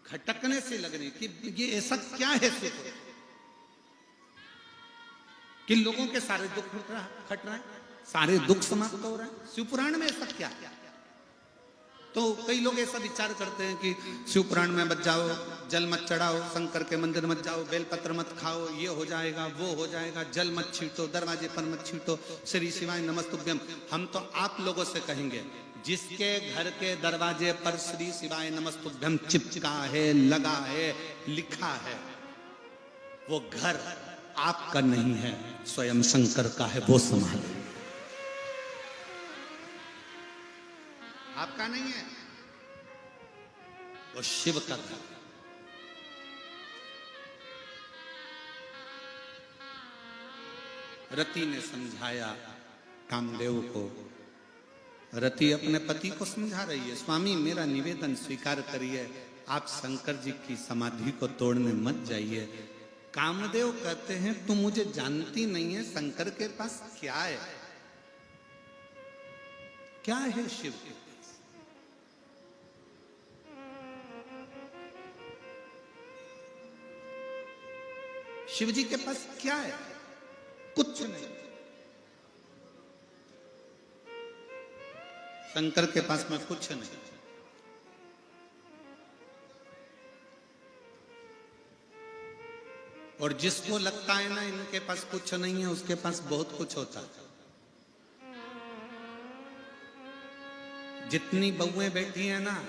खटकने से लगने कि ये ऐसा क्या है शिव पुराण, किन लोगों के सारे दुख खट रहा है, सारे दुख समाप्त हो रहे हैं। शिव पुराण में ऐसा क्या है? तो कई लोग ऐसा विचार करते हैं कि शिव पुराण में मत जाओ, जल मत चढ़ाओ, शंकर के मंदिर मत जाओ, बेलपत्र मत खाओ, ये हो जाएगा वो हो जाएगा, जल मत छींटो, दरवाजे पर मत छींटो, श्री शिवाय नमस्तुभ्यम। हम तो आप लोगों से कहेंगे, जिसके घर के दरवाजे पर श्री शिवाय नमस्तुभ्यम चिपका है, लगा है, लिखा है, वो घर आपका नहीं है, स्वयं शंकर का है, वो संभाले। आपका नहीं है, वो शिव का घर। रति ने समझाया कामदेव को। रति अपने पति को समझा रही है, स्वामी मेरा निवेदन स्वीकार करिए, आप शंकर जी की समाधि को तोड़ने मत जाइए। कामदेव कहते हैं तुम मुझे जानती नहीं है, शंकर के पास क्या है? क्या है शिव के पास? शिव जी के पास क्या है? कुछ नहीं। शंकर के पास में कुछ नहीं। और जिसको लगता है ना इनके पास कुछ नहीं है, उसके पास बहुत कुछ होता है। जितनी बहुएं बैठी है ना,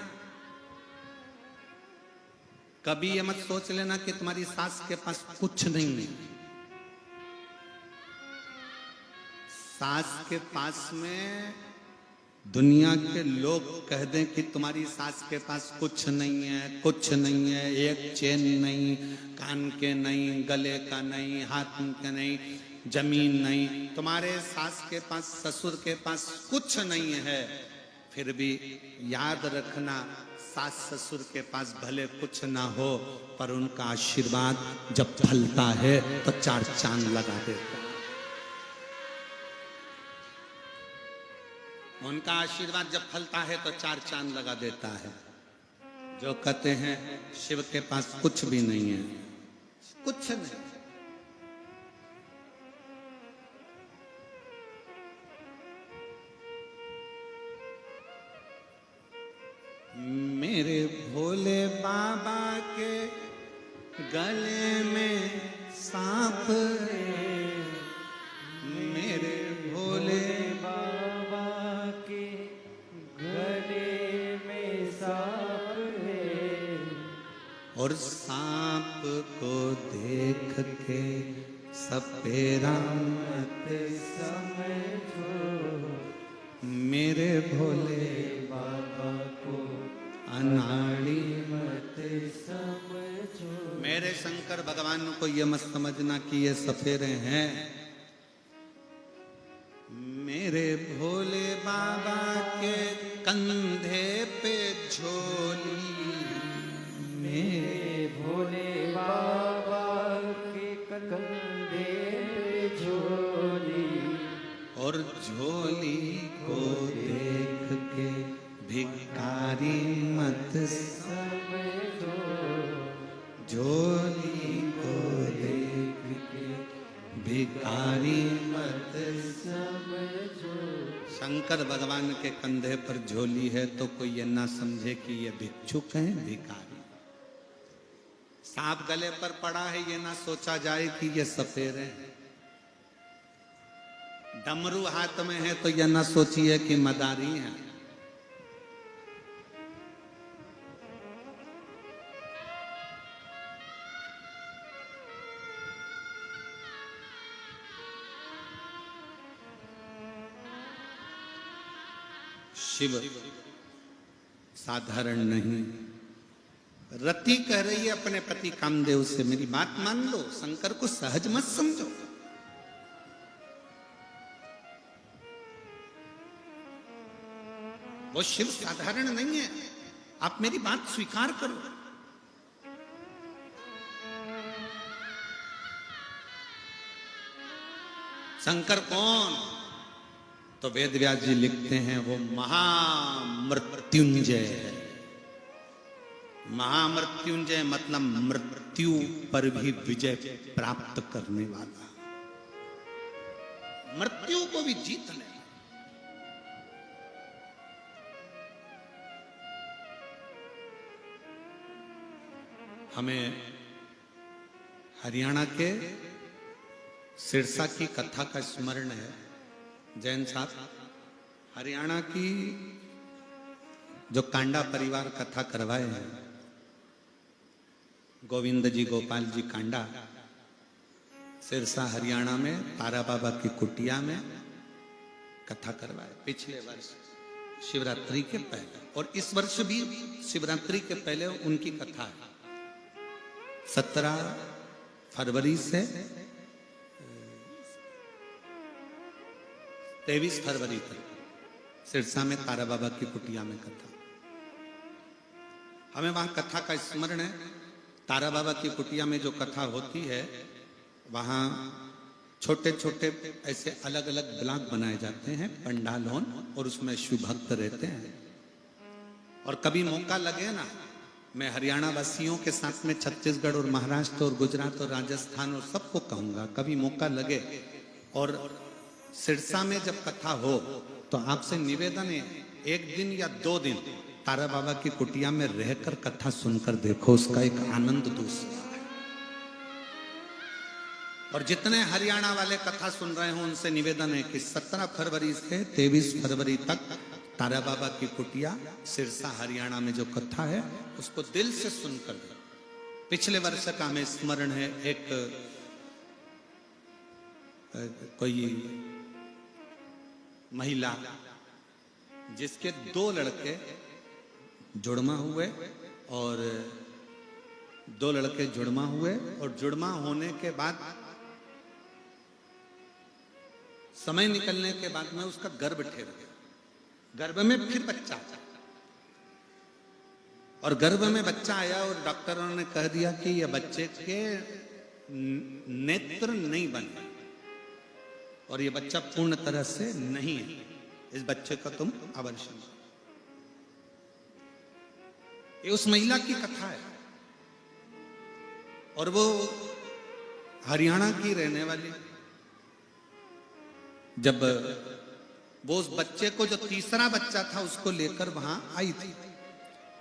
कभी ये मत सोच लेना कि तुम्हारी सास के पास कुछ नहीं है। सास के पास में दुनिया के लोग कह दें कि तुम्हारी सास के पास कुछ नहीं है, कुछ नहीं है, एक चेन नहीं, कान के नहीं, गले का नहीं, हाथ के नहीं, जमीन नहीं, तुम्हारे सास के पास, ससुर के पास कुछ नहीं है, फिर भी याद रखना, सास ससुर के पास भले कुछ ना हो, पर उनका आशीर्वाद जब फलता है तो 4 चांद लगा देता है। उनका आशीर्वाद जब फलता है तो 4 चांद लगा देता है। जो कहते हैं शिव के पास कुछ भी नहीं है, कुछ नहीं। मेरे भोले बाबा के गले में सांप है, मेरे भोले बाबा के गले में सांप है, और सांप को देख के सपेरा मत समझो, मेरे भोले बाबा को अनाड़ी मत समझो। मेरे शंकर भगवान को ये मत समझना कि ये सफेरे हैं। मेरे भोले बाबा के कंधे पे झोली, मेरे भोले बाबा के कंधे पे झोली, और झोली को देख के भिखारी मत समझो, झोली को देख के भिखारी मत समझो। शंकर भगवान के कंधे पर झोली है तो कोई ये ना समझे कि ये भिक्षुक हैं, भिखारी। सांप गले पर पड़ा है ये ना सोचा जाए कि ये सफेद है। डमरू हाथ में है तो ये ना सोचिए कि मदारी है। शिव साधारण नहीं। रति कह रही है अपने पति कामदेव से, मेरी बात मान लो, शंकर को सहज मत समझो। वो शिव साधारण नहीं है, आप मेरी बात स्वीकार करो। शंकर कौन? तो वेद व्यास जी लिखते हैं वो महामृत्युंजय है। महामृत्युंजय मतलब मृत्यु पर भी विजय प्राप्त करने वाला। मृत्यु को भी जीत ले। हमें हरियाणा के सिरसा की कथा का स्मरण है। जैन साहब, हरियाणा की जो कांडा परिवार कथा करवाए हैं, गोविंद जी गोपाल जी कांडा, सिरसा हरियाणा में तारा बाबा की कुटिया में कथा करवाए पिछले वर्ष शिवरात्रि के पहले, और इस वर्ष भी शिवरात्रि के पहले उनकी कथा है। 17 फरवरी से 23 फरवरी तक सिरसा में तारा बाबा की कुटिया में कथा। हमें वहां कथा का स्मरण है। तारा बाबा की कुटिया में जो कथा होती है, वहां छोटे छोटे ऐसे अलग अलग ब्लॉक बनाए जाते हैं, पंडाल होन, और उसमें शिव भक्त रहते हैं। और कभी मौका लगे ना, मैं हरियाणा वासियों के साथ में छत्तीसगढ़ और महाराष्ट्र और गुजरात और राजस्थान और सबको कहूंगा, कभी मौका लगे और सिरसा में जब कथा हो तो आपसे निवेदन है, 1 दिन या 2 दिन तारा बाबा की कुटिया में रहकर कथा सुनकर देखो, उसका एक आनंद दूसरा है। और जितने हरियाणा वाले कथा सुन रहे हो उनसे निवेदन है कि 17 फरवरी से 23 फरवरी तक तारा बाबा की कुटिया सिरसा हरियाणा में जो कथा है उसको दिल से सुनकर दो। पिछले वर्ष का हमें स्मरण है, एक कोई महिला जिसके 2 लड़के जुड़मा हुए, और 2 लड़के जुड़मा हुए, और जुड़मा होने के बाद समय निकलने के बाद में उसका गर्भ ठहर गया। गर्भ में फिर बच्चा आया, और गर्भ में बच्चा आया और डॉक्टरों ने कह दिया कि यह बच्चे के नेत्र नहीं बने और ये बच्चा पूर्ण तरह से नहीं है, इस बच्चे का तुम अबॉर्शन। ये उस महिला की कथा है, और वो हरियाणा की रहने वाली। जब वो उस बच्चे को, जो तीसरा बच्चा था, उसको लेकर वहां आई थी,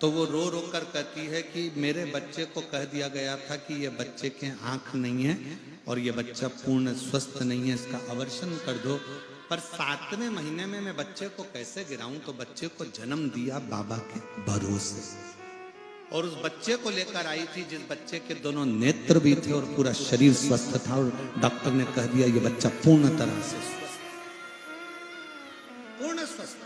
तो वो रो रो कर कहती है कि मेरे बच्चे को कह दिया गया था कि ये बच्चे के आंख नहीं है और ये बच्चा पूर्ण स्वस्थ नहीं है, इसका अबॉर्शन कर दो। पर 7वें महीने में मैं बच्चे को कैसे गिराऊं, तो बच्चे को जन्म दिया बाबा के भरोसे, और उस बच्चे को लेकर आई थी जिस बच्चे के दोनों नेत्र भी थे और पूरा शरीर स्वस्थ था, और डॉक्टर ने कह दिया ये बच्चा पूर्ण तरह से स्वस्थ, पूर्ण स्वस्थ।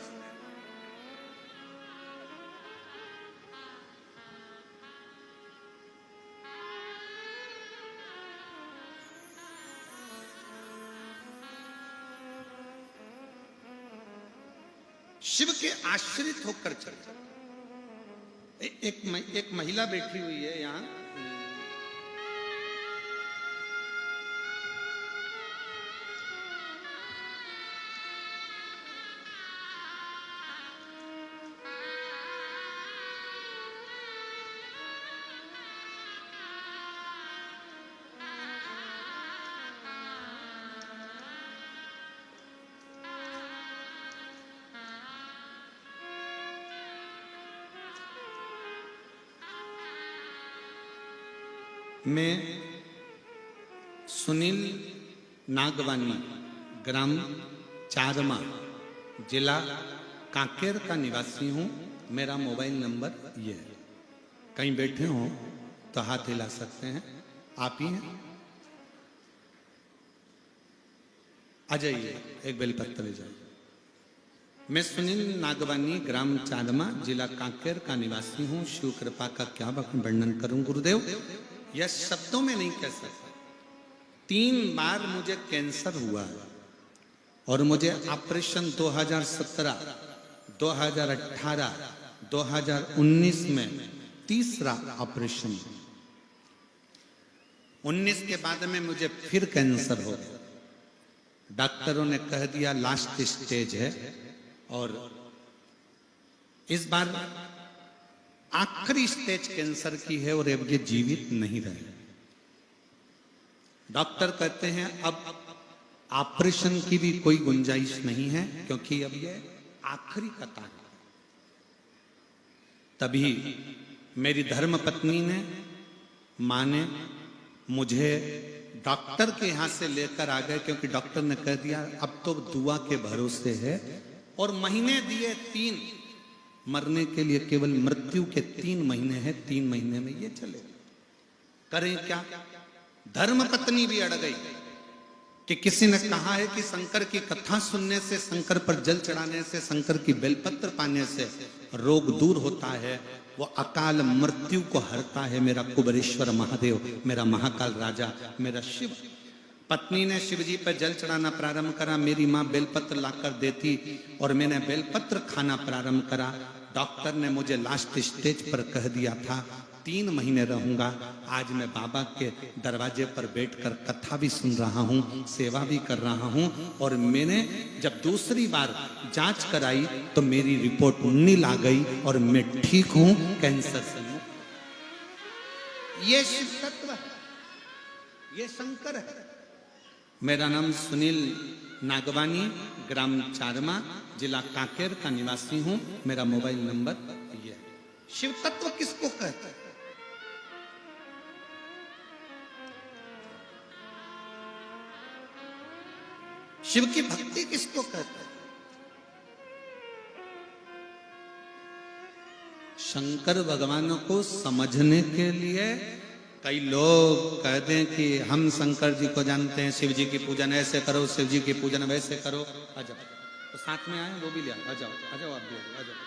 शिव के आश्रित होकर चल। एक महिला बैठी हुई है यहां, मैं सुनील नागवानी, ग्राम चारमा, जिला कांकेर का निवासी हूं। मेरा मोबाइल नंबर ये है, कहीं बैठे हो तो हाथ हिला सकते हैं, आप ही हैं, आ जाइए, एक बेलपत्र ले जाइए। मैं सुनील नागवानी, ग्राम चारमा, जिला कांकेर का निवासी हूं। शिव कृपा का क्या वर्णन करूं गुरुदेव, यह शब्दों में नहीं कह सकता। 3 बार मुझे कैंसर हुआ और मुझे ऑपरेशन 2017, 2018, 2019 में तीसरा ऑपरेशन। 19 के बाद में मुझे फिर कैंसर हो गया। डॉक्टरों ने कह दिया लास्ट स्टेज है, और इस बार आखिरी स्टेज कैंसर की है और अब ये जीवित नहीं रहे। डॉक्टर कहते हैं अब ऑपरेशन की भी कोई गुंजाइश नहीं है, क्योंकि अब ये आखिरी कतार है। तभी मेरी धर्म पत्नी ने, मां ने मुझे डॉक्टर के यहां से लेकर आ गए, क्योंकि डॉक्टर ने कह दिया अब तो दुआ के भरोसे है, और महीने दिए 3 मरने के लिए, केवल मृत्यु के 3 महीने हैं, 3 महीने में ये चले। करें क्या? धर्म पत्नी भी अड़ गई कि किसी ने कहा है कि शंकर की कथा सुनने से, शंकर पर जल चढ़ाने से, शंकर की बेलपत्र पाने से रोग दूर होता है, वो अकाल मृत्यु को हरता है मेरा कुबेरेश्वर महादेव, मेरा महाकाल राजा, मेरा शिव। पत्नी ने शिव जी पर जल चढ़ाना प्रारंभ करा, मेरी माँ बेलपत्र लाकर देती और मैंने बेलपत्र खाना प्रारंभ करा। डॉक्टर ने मुझे लास्ट स्टेज पर कह दिया था 3 महीने रहूंगा। आज मैं बाबा के दरवाजे पर बैठकर कथा भी सुन रहा हूँ, सेवा भी कर रहा हूँ, और मैंने जब दूसरी बार जांच कराई तो मेरी रिपोर्ट नील आ गई और मैं ठीक हूँ, कैंसर से मुक्त। ये शिव तत्व है, ये शंकर है। मेरा नाम सुनील नागवानी, ग्राम चारमा, जिला कांकेर का निवासी हूं। मेरा मोबाइल नंबर ये है। शिव तत्व किसको कहते हैं? शिव की भक्ति किसको कहते हैं? शंकर भगवान को समझने के लिए कई लोग कहते हैं कि हम शंकर जी को जानते हैं, शिव जी की पूजन ऐसे करो, शिव जी की पूजन वैसे करो। आ जाओ, तो साथ में आए, वो भी ले आओ। आ जाओ, आ जाओ, आप भी आ जाओ।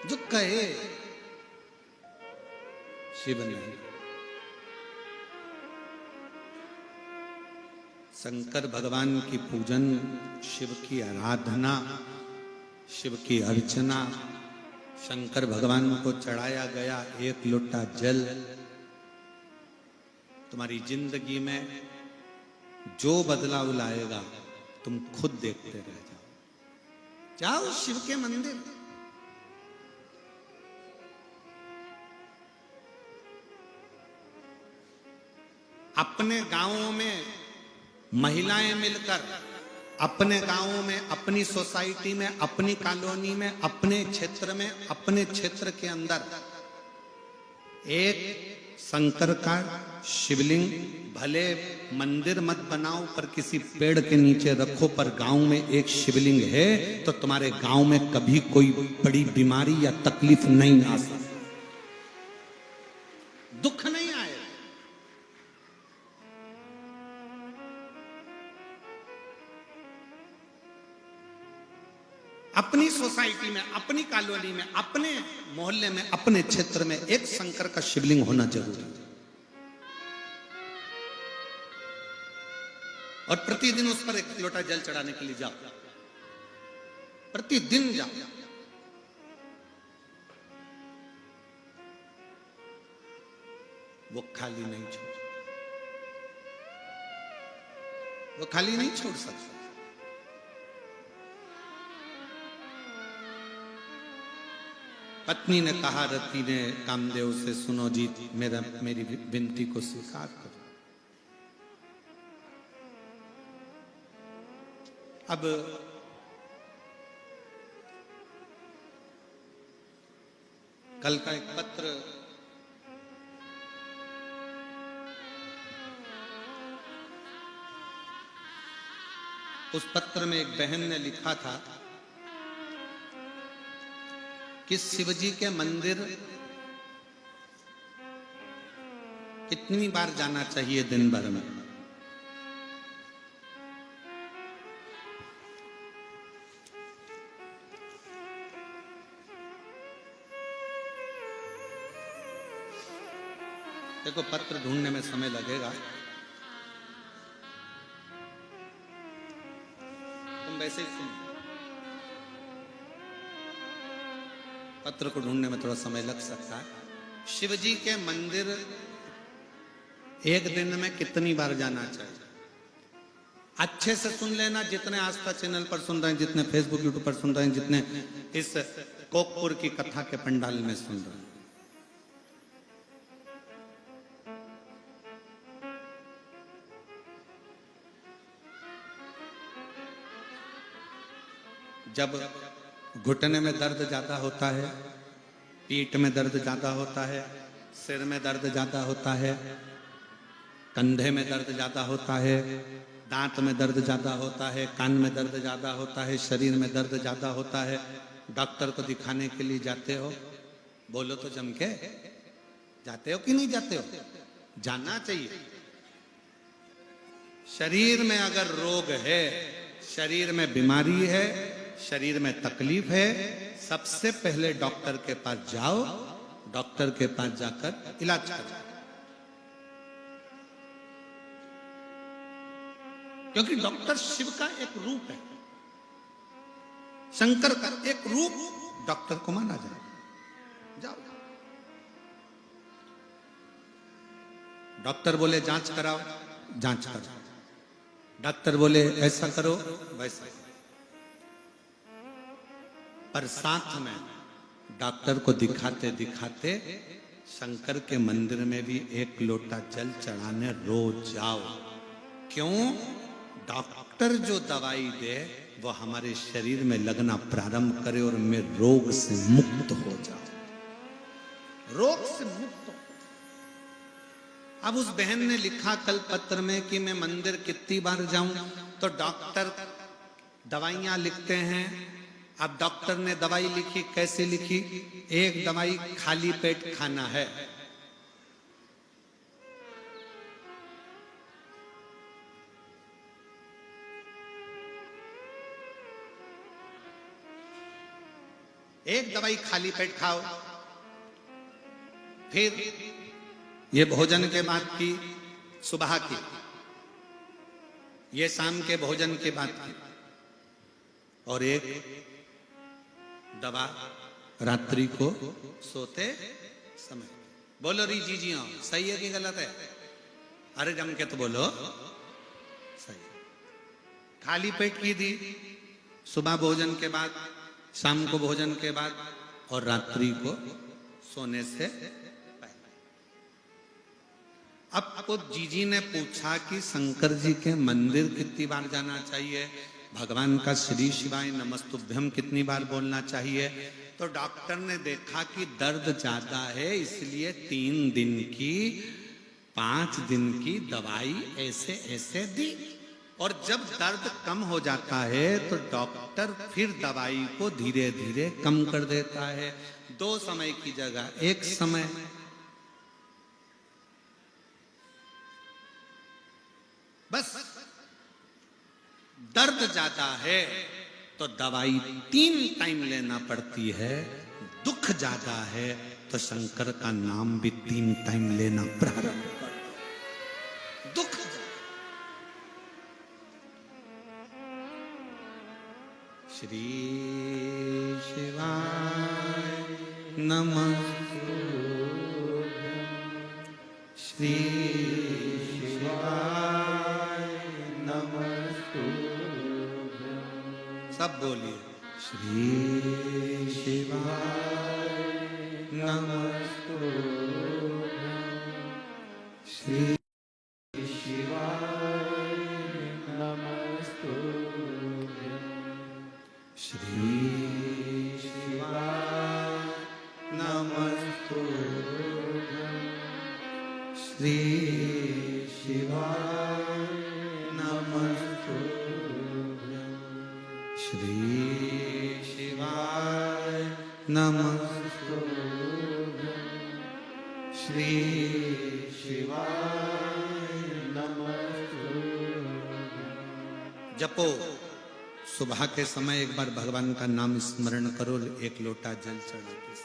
जो कहे शिव नहीं। शंकर भगवान की पूजन, शिव की आराधना, शिव की अर्चना, शंकर भगवान को चढ़ाया गया 1 लोटा जल तुम्हारी जिंदगी में जो बदलाव लाएगा तुम खुद देखते रह जाओ। जाओ शिव के मंदिर, अपने गांवों में महिलाएं मिलकर, अपने गांवों में, अपनी सोसाइटी में, अपनी कॉलोनी में, अपने क्षेत्र में, अपने क्षेत्र के अंदर एक शंकर का शिवलिंग, भले मंदिर मत बनाओ पर किसी पेड़ के नीचे रखो, पर गांव में एक शिवलिंग है तो तुम्हारे गांव में कभी कोई बड़ी बीमारी या तकलीफ नहीं आ सकती, दुख नहीं आए। अपनी सोसाइटी में, अपनी कॉलोनी में, अपने मोहल्ले में, अपने क्षेत्र में एक शंकर का शिवलिंग होना जरूरी है। और प्रतिदिन उस पर 1 लोटा जल चढ़ाने के लिए जाओ, प्रतिदिन जाओ। वो खाली नहीं छोड़, वो खाली नहीं छोड़ सकता। पत्नी ने कहा, रति ने कामदेव से, सुनो जी, मेरी विनती को स्वीकार करो। अब कल का एक पत्र उस पत्र में एक बहन ने लिखा था कि शिवजी के मंदिर कितनी बार जाना चाहिए दिन भर में। देखो पत्र ढूंढने में समय लगेगा, तुम वैसे ही सुनो। पत्र को ढूंढने में थोड़ा समय लग सकता है। शिव जी के मंदिर एक दिन में कितनी बार जाना चाहिए? अच्छे से सुन लेना, जितने आस्था चैनल पर सुन रहे हैं, जितने फेसबुक यूट्यूब पर सुन रहे हैं, जितने इस कोकपुर की कथा के पंडाल में सुन रहे हैं। जब घुटने में दर्द ज्यादा होता है, पीठ में दर्द ज्यादा होता है, सिर में दर्द ज्यादा होता है, कंधे में दर्द ज्यादा होता है, दांत में दर्द ज्यादा होता है, कान में दर्द ज्यादा होता है, शरीर में दर्द ज्यादा होता है, डॉक्टर को दिखाने के लिए जाते हो? बोलो तो जम के, जाते हो कि नहीं जाते हो? जाना चाहिए। शरीर में अगर रोग है, शरीर में बीमारी है, शरीर में तकलीफ है, सबसे पहले डॉक्टर के पास जाओ, डॉक्टर के पास जाकर इलाज करो। क्योंकि डॉक्टर शिव का एक रूप है, शंकर का एक रूप डॉक्टर को माना जाए। जाओ, डॉक्टर बोले जांच कराओ, जांच करो। डॉक्टर बोले ऐसा करो, वैसा। पर साथ में डॉक्टर को दिखाते दिखाते शंकर के मंदिर में भी एक लोटा जल चढ़ाने रोज जाओ। क्यों? डॉक्टर जो दवाई दे वो हमारे शरीर में लगना प्रारंभ करे और मैं रोग से मुक्त हो जाऊं, रोग से मुक्त हो। अब उस बहन ने लिखा कल पत्र में कि मैं मंदिर कितनी बार जाऊं, तो डॉक्टर दवाइयां लिखते हैं। अब डॉक्टर ने दवाई लिखी, कैसे लिखी? एक दवाई खाली पेट खाना है, एक दवाई खाली पेट खाओ। फिर ये भोजन के बाद की, सुबह की, ये शाम के भोजन के बाद की, और एक दवा रात्रि को सोते समय। बोलो री जी हाँ, सही है कि गलत है? अरे जम के तो बोलो सही। खाली पेट की दी, सुबह भोजन के बाद, शाम को भोजन के बाद, और रात्रि को सोने से पहले। अब को जीजी ने पूछा कि शंकर जी के मंदिर कितनी बार जाना चाहिए, भगवान का श्री शिवाय नमस्तुभ्यम कितनी बार बोलना चाहिए? तो डॉक्टर ने देखा कि दर्द ज्यादा है, इसलिए 3 दिन की, 5 दिन की दवाई ऐसे ऐसे दी। और जब दर्द कम हो जाता है तो डॉक्टर फिर दवाई को धीरे धीरे कम कर देता है। 2 समय की जगह 1 समय। बस दर्द ज्यादा है तो दवाई 3 टाइम लेना पड़ती है, दुख ज्यादा है तो शंकर का नाम भी 3 टाइम लेना प्रारंभ कर दो। दुख श्री शिवाय नमः, श्री शिवाय सब बोलिए। श्री शिवाय नमस्तुभ्यं, श्री शिवाय नमस्तुभ्यं, श्री शिवाय नमस्तुभ्यं, श्री शिवाय नमस्तुभ्यं, श्री शिवाय नमस्तुभ्यं, श्री शिवाय नमस्तुभ्यं। जपो। सुबह के समय एक बार भगवान का नाम स्मरण करो, एक लोटा जल चढ़ा के।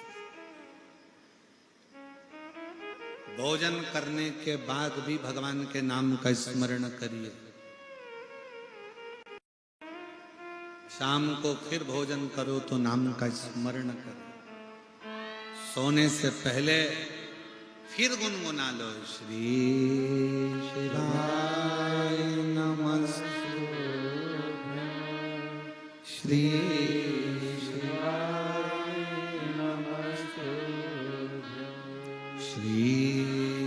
भोजन करने के बाद भी भगवान के नाम का स्मरण करिए। शाम को फिर भोजन करो तो नाम का स्मरण करो। सोने से पहले फिर गुनगुना लो, श्री शिवाय नमस्तुभ्यं, श्री शिवाय नमस्तुभ्यं, श्री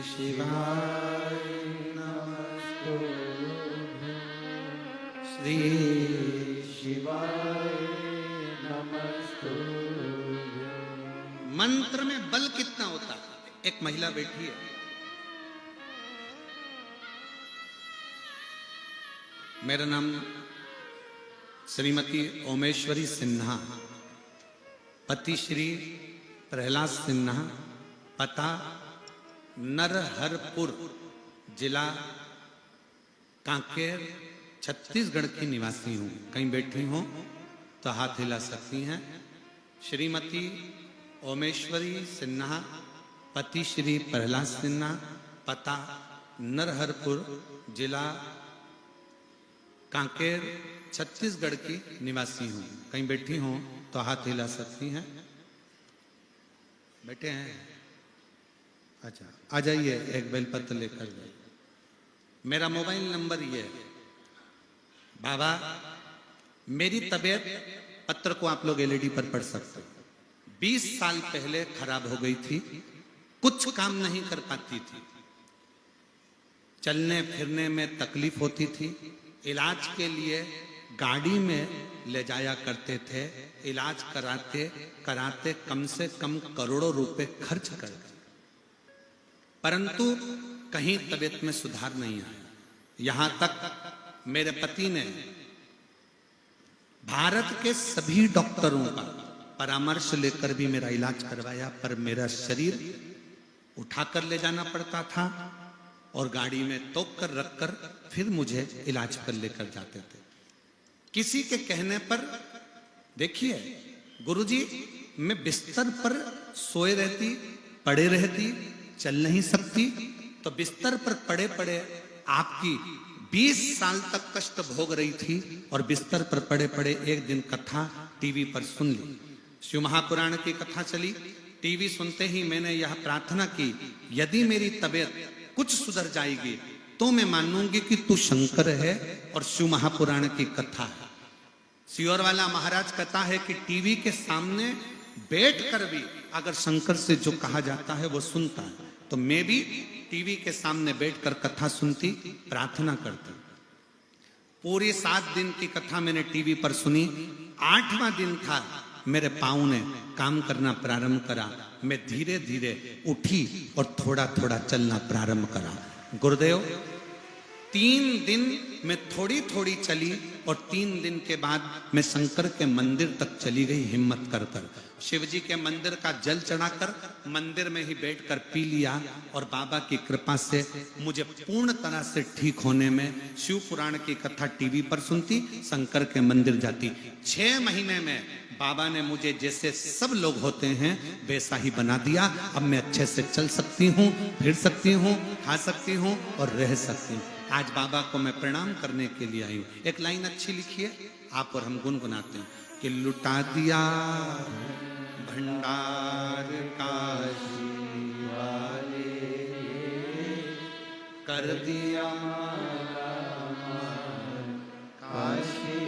शिवाय नमस्तुभ्यं, श्री शिवाय नमस्तुभ्यं। मंत्र में बल कितना होता है? एक महिला बैठी है, मेरा नाम श्रीमती ओमेश्वरी सिन्हा, पति श्री प्रहलाद सिन्हा, पता नरहरपुर, जिला कांकेर, छत्तीसगढ़ की निवासी हूं। कहीं बैठी हो तो हाथ हिला सकती हैं। श्रीमती ओमेश्वरी सिन्हा, पति श्री प्रहलाद सिन्हा, पता नरहरपुर, जिला कांकेर, छत्तीसगढ़ की निवासी हूं। कहीं बैठी हो तो हाथ हिला सकती हैं। बैठे हैं? अच्छा, आ जाइए, एक बेलपत्र लेकर जाइए। मेरा मोबाइल नंबर ये है। बाबा, मेरी तबीयत, पत्र को आप लोग एलईडी पर पढ़ सकते हो, 20 साल पहले खराब हो गई थी। कुछ काम नहीं कर पाती थी, चलने फिरने में तकलीफ होती थी। इलाज के लिए गाड़ी में ले जाया करते थे। इलाज कराते कराते कम से कम करोड़ों रुपए खर्च कर गए, परंतु कहीं तबीयत में सुधार नहीं आया। यहां तक मेरे पति ने भारत के सभी डॉक्टरों का परामर्श लेकर भी मेरा इलाज करवाया, पर मेरा शरीर उठाकर ले जाना पड़ता था और गाड़ी में तोप कर रखकर फिर मुझे इलाज पर लेकर जाते थे। किसी के कहने पर, देखिए गुरुजी, मैं बिस्तर पर सोए रहती, पड़े रहती, चल नहीं सकती, तो बिस्तर पर पड़े पड़े आपकी 20 साल तक कष्ट भोग रही थी और बिस्तर पर पड़े पड़े एक दिन कथा टीवी पर सुन ली। शिव महापुराण की कथा चली। टीवी सुनते ही मैंने यह प्रार्थना की, यदि मेरी तबीयत कुछ सुधर जाएगी तो मैं मानूंगी कि तू शंकर है और शिव महापुराण की कथा है। सियोर वाला महाराज कहता है कि टीवी के सामने बैठकर भी अगर शंकर से जो कहा जाता है वो सुनता है, तो मैं भी टीवी के सामने बैठकर कथा सुनती, प्रार्थना करती। पूरी 7 दिन की कथा मैंने टीवी पर सुनी। 8वां दिन था, मेरे पांव ने काम करना प्रारंभ करा। मैं धीरे धीरे उठी और थोड़ा थोड़ा चलना प्रारंभ करा। गुरुदेव, 3 दिन में थोड़ी थोड़ी चली और 3 दिन के बाद मैं शंकर के मंदिर तक चली गई हिम्मत कर कर। शिव जी के मंदिर का जल चढ़ाकर मंदिर में ही बैठकर पी लिया और बाबा की कृपा से मुझे पूर्ण तरह से ठीक होने में शिव पुराण की कथा टीवी पर सुनती, शंकर के मंदिर जाती। 6 महीने में बाबा ने मुझे जैसे सब लोग होते हैं वैसा ही बना दिया। अब मैं अच्छे से चल सकती हूँ, फिर सकती हूँ, खा सकती हूँ और रह सकती हूँ। आज बाबा को मैं प्रणाम करने के लिए आई हूँ। एक लाइन अच्छी लिखी है, आप और हम गुनगुनाते हैं कि लुटा दिया भंडार काशी वाले, कर दिया काशी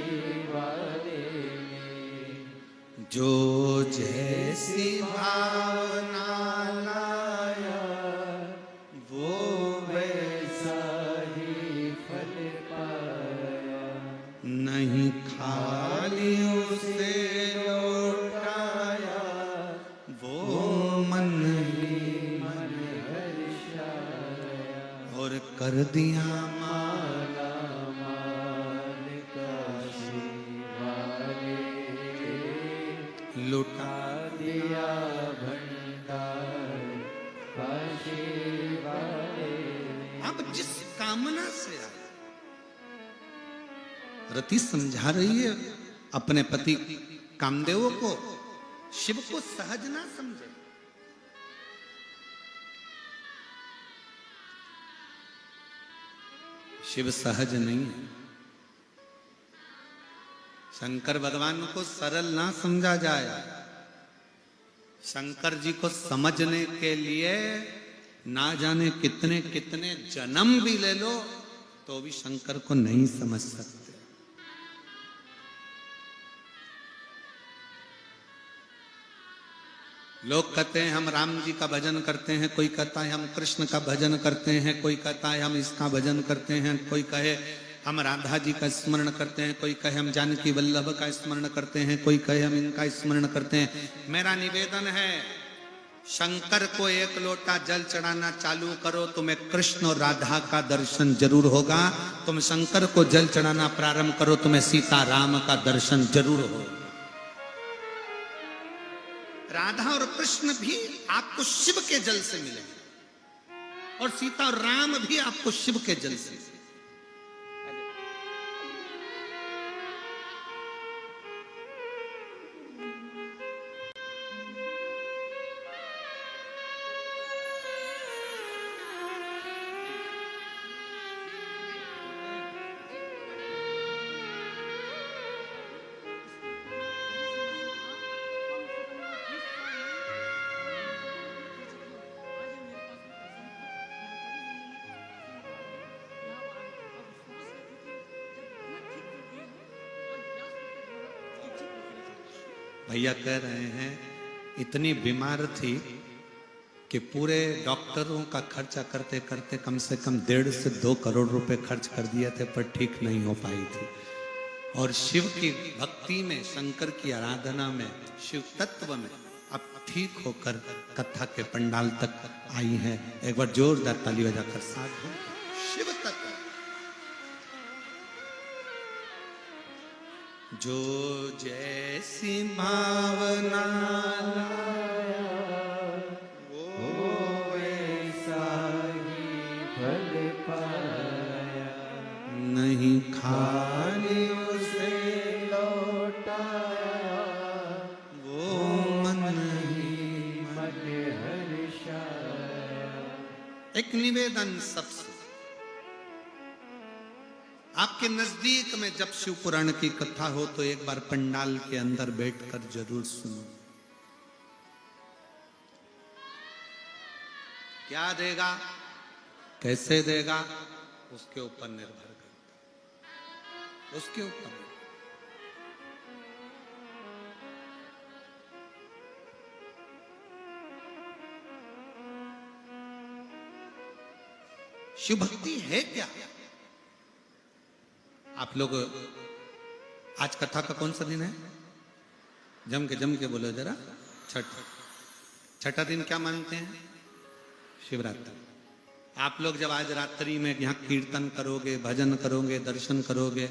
वाले, जो जैसी भावना लाया वो वैसा ही फल पाया। नहीं खाली उसे लौटाया, वो मन ही मन हर्षाया, और कर दिया माला माल काशी वाले, लुटा दिया भंडार काशी वाले। अब जिस कामना से आए, रति समझा रही है अपने पति कामदेव को, शिव को सहज ना समझे। शिव सहज नहीं है। शंकर भगवान को सरल ना समझा जाए। शंकर जी को समझने के लिए ना जाने कितने कितने जन्म भी ले लो तो भी शंकर को नहीं समझ सकते। लोग कहते हैं हम राम जी का भजन करते हैं, कोई कहता है हम कृष्ण का भजन करते हैं, कोई कहता है हम इसका भजन करते हैं, कोई कहे हम राधा जी का स्मरण करते हैं, कोई कहे हम जानकी वल्लभ का स्मरण करते हैं, कोई कहे हम इनका स्मरण करते हैं। मेरा निवेदन है शंकर को एक लोटा जल चढ़ाना चालू करो, तुम्हें कृष्ण और राधा का दर्शन जरूर होगा। तुम शंकर को जल चढ़ाना प्रारंभ करो, तुम्हें सीता राम का दर्शन जरूर होगा। राधा और कृष्ण भी आपको शिव के जल से मिलेंगे और सीता और राम भी आपको शिव के जल से। भैया कह रहे हैं इतनी बीमार थी कि पूरे डॉक्टरों का खर्चा करते करते कम से कम 1.5 से 2 करोड़ रुपए खर्च कर दिए थे, पर ठीक नहीं हो पाई थी। और शिव की भक्ति में, शंकर की आराधना में, शिव तत्व में अब ठीक होकर कथा के पंडाल तक आई है। एक बार जोरदार ताली बजाकर साधु शिव तत्व। जो जैसी भावना वो ऐसा ही फल पाया, नहीं खाली उसे लौटाया, वो मन ही मन हर्षाया। एक निवेदन सबसे, आपके नजदीक में जब शिव पुराण की कथा हो तो एक बार पंडाल के अंदर बैठकर जरूर सुनो। क्या देगा, कैसे देगा, उसके ऊपर निर्भर करता, उसके ऊपर। शिव भक्ति है क्या? आप लोग आज कथा का कौन सा दिन है? जम के बोलो जरा। छठा दिन क्या मानते हैं? शिवरात्रि। आप लोग जब आज रात्रि में यहाँ कीर्तन करोगे, भजन करोगे, दर्शन करोगे,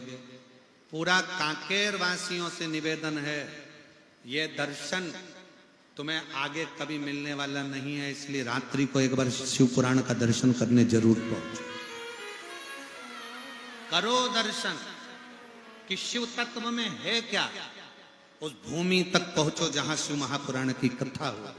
पूरा कांकेर वासियों से निवेदन है ये दर्शन तुम्हें आगे कभी मिलने वाला नहीं है, इसलिए रात्रि को एक बार शिव पुराण का दर्शन करने जरूर पहुंचो। करो दर्शन कि शिव तत्व में है क्या। उस भूमि तक पहुंचो जहां शिव महापुराण की कथा हो।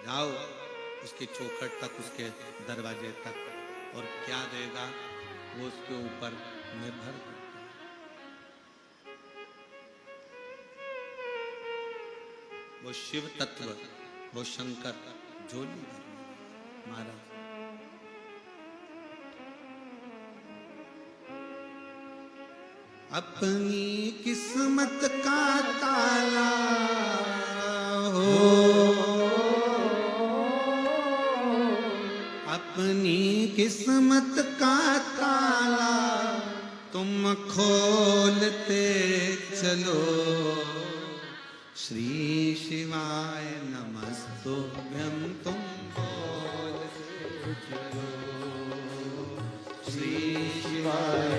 जाओ उसकी चौखट तक, उसके दरवाजे तक, और क्या देगा वो उसके ऊपर निर्भर करता है। वो शिव तत्व, वो शंकर झोली महाराज। अपनी किस्मत का ताला हो, अपनी किस्मत का ताला तुम खोलते चलो। श्री शिवाय नमस्तुभ्यं तुम बोलते चलो। श्री शिवाय